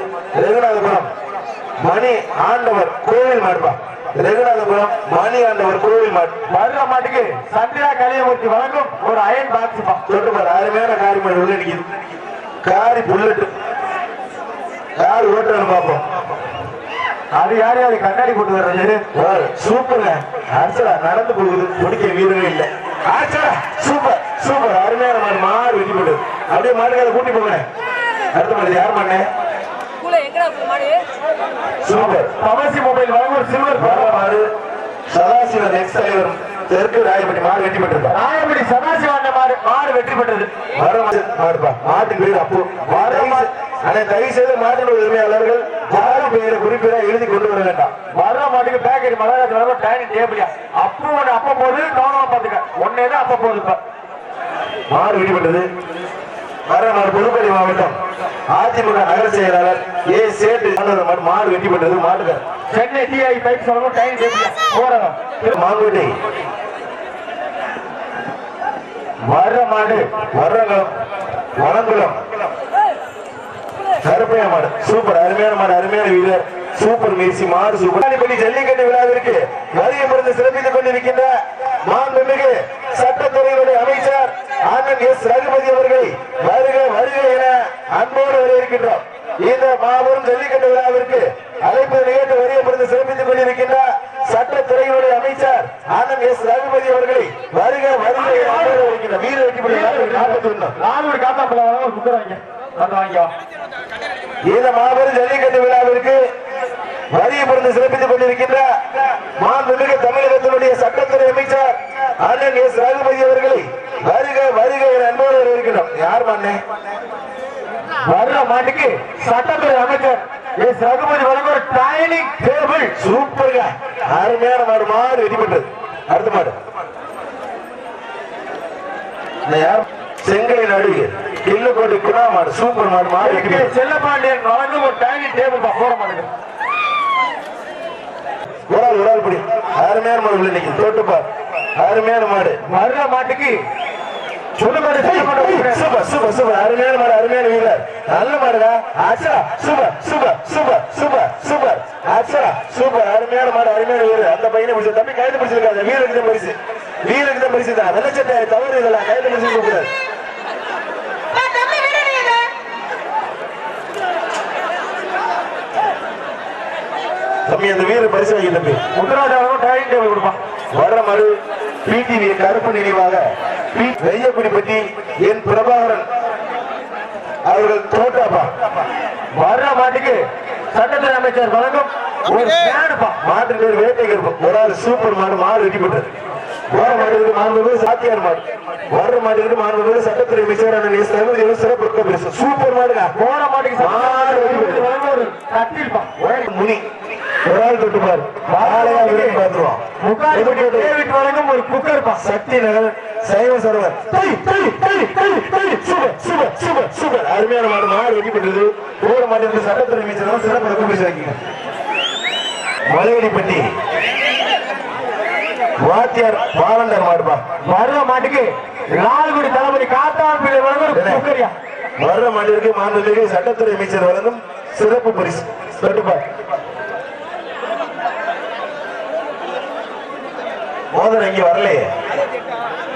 ரகுநாதபுரம் மணி ஆண்டவர் கோவில் மாடுப்பா. ரகுநாதபுரம் மணி ஆண்டவர் கோவில் மாடு. வர்ற மாட்டுக்கு சந்திரா கலியமூர்த்தி வழங்கும் ஒரு அயன் பாக்ஸ் தொட்டு பாரு அருமையான காரி மாடு உள்ள நிக்குது. காரி புல்லட் யாரு ஓட்டுறன்னு பாப்போம். அது யாரையாவது கண்ணாடி போட்டு வர்றது சூப்பருங்க. அர்ச்சலா நடந்து போகுது பிடிக்க வீரர்கள் இல்ல. அர்ச்சலா சூப்பர் சூப்பர் அருமையான மாடு மாடு வெட்டி போட்டு அப்படியே மாடுகளை கூட்டி போங்க. அடுத்த மாடு யார் மாடு சூப்பர் கமர்சி மொபைல் வழங்கும் சில்வர் மாடு சதாசிவன் எக்ஸ் தலைவர் தெற்கு ராயப்பட்டி மாடு வெட்டி பெற்றிருக்கா. ராயப்பட்டி சதாசிவன் மாடு வெற்றி பெற்றது. வர மாடுப்பா மாட்டுக்கு பேர் அப்போ தயவு செய்து மாட்டின் உரிமையாளர்கள் ஜாதி பெயரை குறிப்பிட எழுதி கொண்டு வர வேண்டாம். வர்ற மாட்டுக்கு பேக்கரி மகாராஜ் வழங்கும் டைனிங் டேபிள் அப்போ ஒன்று அப்ப போகுது கவனமா பாத்துக்க. ஒன்னேதான் அப்ப போகுது. இப்ப மாடு வெட்டி பெற்றது. வர மாடு புதுக்கோட்டை மாவட்டம் அதிமுக நகர செயலாளர் ஏ சேட்டு மாடு வெட்டி பெற்றது. மாட்டுக்கார் சென்னை டிஐ பைப் சொல்லணும் டைனிங் டேபிள் போறோம் மாங்குட்டை. வர்ற மாடு வனங்குளம் கருப்பையா மாடு சூப்பர் அருமையான மாடு அருமையான வீரர் சூப்பர் முயற்சி மாடு சூப்பர். ஜல்லிக்கட்டு விழாவிற்கு வருகை புரிந்து சிறப்பித்துக் கொண்டிருக்கின்ற மாண்புமிகு சட்டத்துறையினுடைய அமைச்சர் அண்ணன் எஸ் ரகுபதி அவர்களை வருக வருக என அன்போடு வரவேற்கின்றோம். இந்த மாபெரும் ஜல்லிக்கட்டு விழாவிற்கு அழைப்பு நிகழ்ச்சி வருகை புரிந்து சிறப்பித்துக் கொண்டிருக்கின்ற சட்டத்துறையினுடைய அமைச்சர் அண்ணன் எஸ் ரகுபதி அவர்களை வருக வருக என அன்போடு வரவேற்கின்ற வீர வெற்றி பெற்ற 41 காத்தாப்புல ஒரு புத்தர் வாங்க. இந்த மாபெரும் ஜல்லிக்கட்டு விழாவிற்கு வருகை புரிந்து சிறப்பித்துக் கொண்டிருக்கின்ற மாண்புமிகு தமிழகத்தினுடைய சட்டத்துறை அமைச்சர் அண்ணன் எஸ் ரகுபதி அவர்களை வருக வருக என அன்போடு வரவேற்கின்றோம். யார் மண்ணே வர்ற மாட்டுக்கு சட்டத்துறை அமைச்சர் எஸ் ரகுபதி வழங்கும் டைனிங் டேபிள் சூப்பருங்க அருமையான மாடு மாடு வெற்றி பெற்றது. அடுத்த மாடு செங்கலை நடுகு கில்லுக்கோட்டை குணா மாடு சூப்பர் மாடு மாடு வெற்றி பெற்றது. செல்லப்பாண்டியன் வழங்கும் ஒரு டைனிங் டேபிள் போற மாட்டுக்கு ஒரு ஆள் படி அருமையான மாடு இன்னைக்கு தோட்டுப்பார் அருமையான மாடு. வர்ற மாட்டுக்கு சூப்பர் சூப்பர் சூப்பர் அருமையான மாடு அருமையான வீரர் நல்ல மாடுடா. அச்சா super super super super super அச்சா சூப்பர் அருமையான மாடு அருமையான வீரர். அந்த பையனை பிடிச்ச தம்பி கைது பிடிச்சிருக்காங்க. வீரருக்கு தான் பரிசு வீரருக்கு தான் பரிசு தான். வெள்ளச்சட்டை தவறு இதெல்லாம் கைது பிடிச்சிருக்க கூடாது. தம்பி அந்த வீரர் பரிசு வாங்கி தம்பி முத்துராஜாவும் டைனிங் டேபிள் கொடுப்பான். வர்ற மாடு பிடிவி கருப்பு நினைவாக வெய்யக்குடிப்பட்டி என் பிரபாகரன் அவர்கள் தோட்டாப்பா. வர்ற மாட்டுக்கு சட்டத்துறை அமைச்சர் வழங்கும் ஒரு மாட்டு பேர் வேட்டை கருப்பு ஒரு ஆள் சூப்பர் மாடு மாடு வெட்டி பெற்றது. வர மாட்டுக்கு மாண்புமிகு சாத்தியார் மாடு வர்ற மாட்டுக்கு மாண்புமிகு சட்டத்துறை அமைச்சர் சிறப்பு பரிசு சூப்பர் மாடுங்க. போற மாட்டுக்கு மாடு வெட்டி பெற்றது. முனி ஒரு ஆள் தொட்டுப்பாரு வழங்கும் ஒரு குக்கர் சக்தி நகர் சைவ சரவர் அருமையான மாடு மாடு வெட்டி பெற்றது. போற மாட்டு சட்டத்துறை அமைச்சர் சிறப்பு பரிசு வாங்கிங்க. மலையடிப்பட்டி வாத்தியார் பாலண்டர் மாடுப்பா. வர்ற மாட்டுக்கு லால்குடி தளபதி காத்தார் பிள்ளை வழங்கும் குக்கரியா. வர்ற மாட்டிற்கு மாண்புமிகு சட்டத்துறை அமைச்சர் வழங்கும் சிறப்பு பரிசு தொட்டுப்பார். மோதிரம் இங்க வரலையே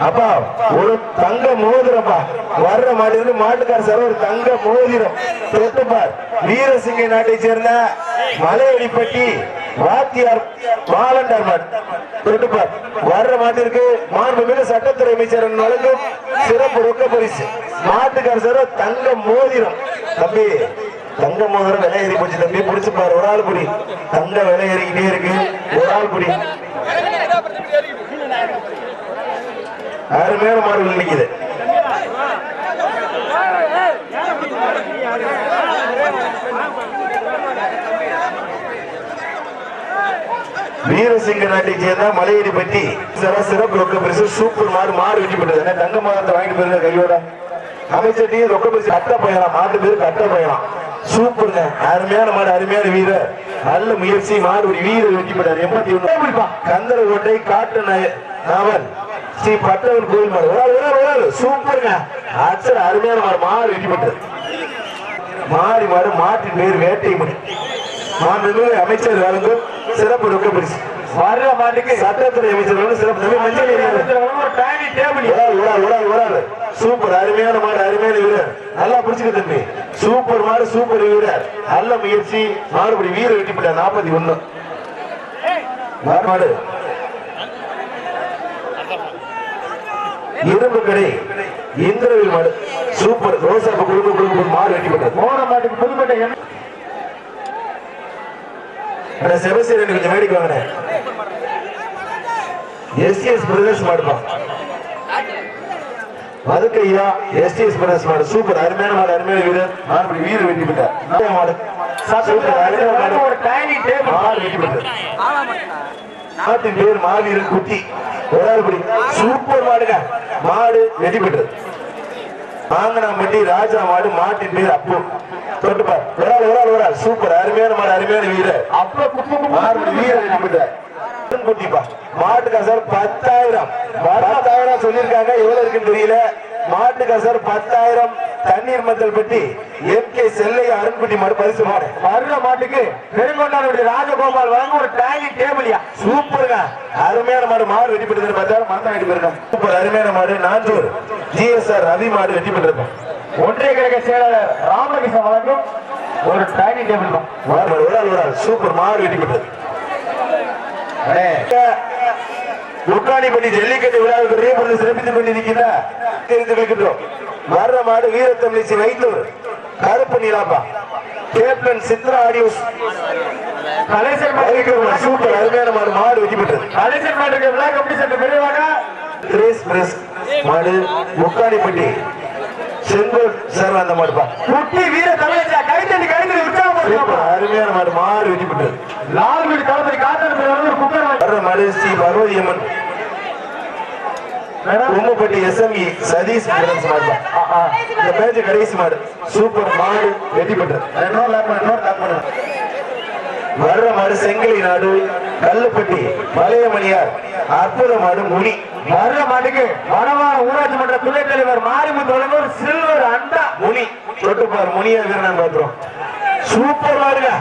அப்பா ஒரு தங்க மோதிரப்பா வர்ற மாடு மாட்டுக்கார சார் ஒரு தங்க மோதிரம் தொட்டுப்பார் வீரசிங்க நாட்டை சேர்ந்த மலையடிப்பட்டி வாத்தியார் மாலண்டார் மாடு தொட்டுப்பார் வர்ற மாட்டிற்கு மாண்புமிகு சட்டத்துறை அமைச்சர் வழங்கும் சிறப்பு ரொக்க பரிசு மாட்டுக்கார சார் தங்க மோதிரம் தம்பி தங்க மோதிரம் விலை ஏறி போச்சு தம்பி பிடிச்சு பாரு ஒரு ஆள் புடி தங்க விலை ஏறிக்கிட்டே இருக்கு ஒரு ஆள் புடி அருமையான மாடுகள் நிக்குது வீரசிங்க நாட்டை சேர்ந்த மலையடி பற்றி சிறப்பு ரொக்க பரிசு சூப்பர் மாடு வெற்றி பெற்றது தங்க மாதத்தை வாங்கிட்டு போயிருந்த கையோட அமைச்சர் ரொக்க பரிசு கட்ட போயலாம் மாட்டு பேரு கட்ட போயலாம் சூப்பருங்க அருமையான மாடு அருமையான வீரர் நல்ல முயற்சி மாடு ஒரு வீரர் வெற்றி பெற்றார் 81 கந்தரகோட்டை காட்டு நாவல் ஸ்ரீ பட்டவன் கோயில் மாடு சூப்பருங்க அச்சர் அருமையான மாடு வெற்றி பெற்றது மாறி மாடு மாட்டின் பேர் வேட்டை மணி மாண்புமிகு அமைச்சர் வழங்கும் சிறப்பு ரொக்க பரிசு வர்ற மாட்டுக்கு சட்டத்துறை அமைச்சர் சிறப்பு சூப்பர் அருமையான மாடு அருமையான வீரர் நல்லா பிடிச்சுக்க தம்பி சூப்பர் மாடு சூப்பர் வீரர் நல்ல முயற்சி மாடுபடி வீரர் வெட்டி போட்டார் 41 மாடு இரும்பு கடை இந்திரவில் மாடு சூப்பர் ரோசாப்பு குடும்ப மாடு வெட்டி போட்டார் போன மாட்டுக்கு புதுக்கோட்டை செபஸ்டியன் கொஞ்சம் வேடிக்கை வாங்க எஸ்டிஎஸ் பிரதர்ஸ் மாடுப்பா மதுக்கையா எஸ்டிஎஸ் பிரதர்ஸ் மாடு சூப்பர் அருமையான மாடு அருமையான வீரர் மாடு வீரர் வெட்டி பெற்றார் மாடு வெட்டி பெற்றார் நாட்டின் பேர் மாவீரன் குட்டி ஒரு ஆள் படி சூப்பர் மாடுங்க மாடு வெட்டி பெற்றது மாங்கனாம்பட்டி ராஜா மாடு மாட்டின் பேர் அப்பு தொட்டுப்பார் ஒரு ஆள் சூப்பர் அருமையான மாடு அருமையான வீரர் மாடு வீரர் வெட்டி பெற்றார் மாட்டுக்கா சார் 10,000 சொல்லிருக்காங்க எவ்வளவு இருக்குன்னு தெரியல மாட்டுக்கா சார் 10,000 தண்ணீர் மஞ்சள் பெட்டி எம்கே செல்லை அருண்குட்டி மாடு பரிசு மாடு வர்ற மாட்டுக்கு பெருங்கொண்டாருடைய ராஜகோபால் வழங்க ஒரு டைனிங் டேபிளியா சூப்பருங்க அருமையான மாடு வெட்டி பெற்றது 10,000 மறந்து வாங்கிட்டு போயிருக்கோம் சூப்பர் அருமையான மாடு நாஞ்சூர் ஜிஎஸ்ஆர் ரவி மாடு வெட்டி பெற்றிருக்கோம் ஒன்றிய கழக செயலாளர் ராமகிருஷ்ணன் வழங்கும் ஒரு டைனிங் டேபிள் ஒரு ஆள் சூப்பர் மாடு வெட்டி பெற்றது முக்காணிப்பட்டி ஜல்லிக்கட்டு விழாவுக்கு சிறப்பித்துக் கொண்டிருக்கின்றோம் வர்ற மாடு வீரத்தமிழிச்சி வைத்தூர் கருப்பு நீலாப்பா கேப்டன் சித்ரா ஆடியோஸ் சூப்பர் அருமையான மாடு வெற்றி பெற்றது கலைசர் மாட்டுக்கு விழா கம்பெனி சற்று விரைவாக மாடு முக்காணிப்பட்டி செங்கோல் சார் அந்த மாடுப்பா குட்டி வீர தமிழச்சா கைத்தடி அருமையான மாடு வெற்றி பெற்றது லால்குடி தளபதி காத்தல் மாடு ஸ்ரீ பகவதி அம்மன் உம்மப்பட்டி எஸ்எம்இ சதீஷ் மாடு இந்த பேஜ் கடைசி மாடு சூப்பர் மாடு வெற்றி பெற்றது வர்ற மாடு செங்கலி நாடு கல்லுப்பட்டி பழையமணியார் அற்புத மாடு முனி வர்ற மாட்டுக்கு வடவார ஊராட்சி மன்ற துணைத் தலைவர் மாரிமுத்து வழங்கும் சில்வர் அண்டா முனி தொட்டுப்பார் முனியா வீரன் பாத்துறோம் சூப்பர் மாடுங்க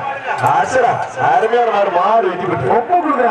அருமையான மாடு வெற்றி பெற்று ஒப்பு கொடுக்குற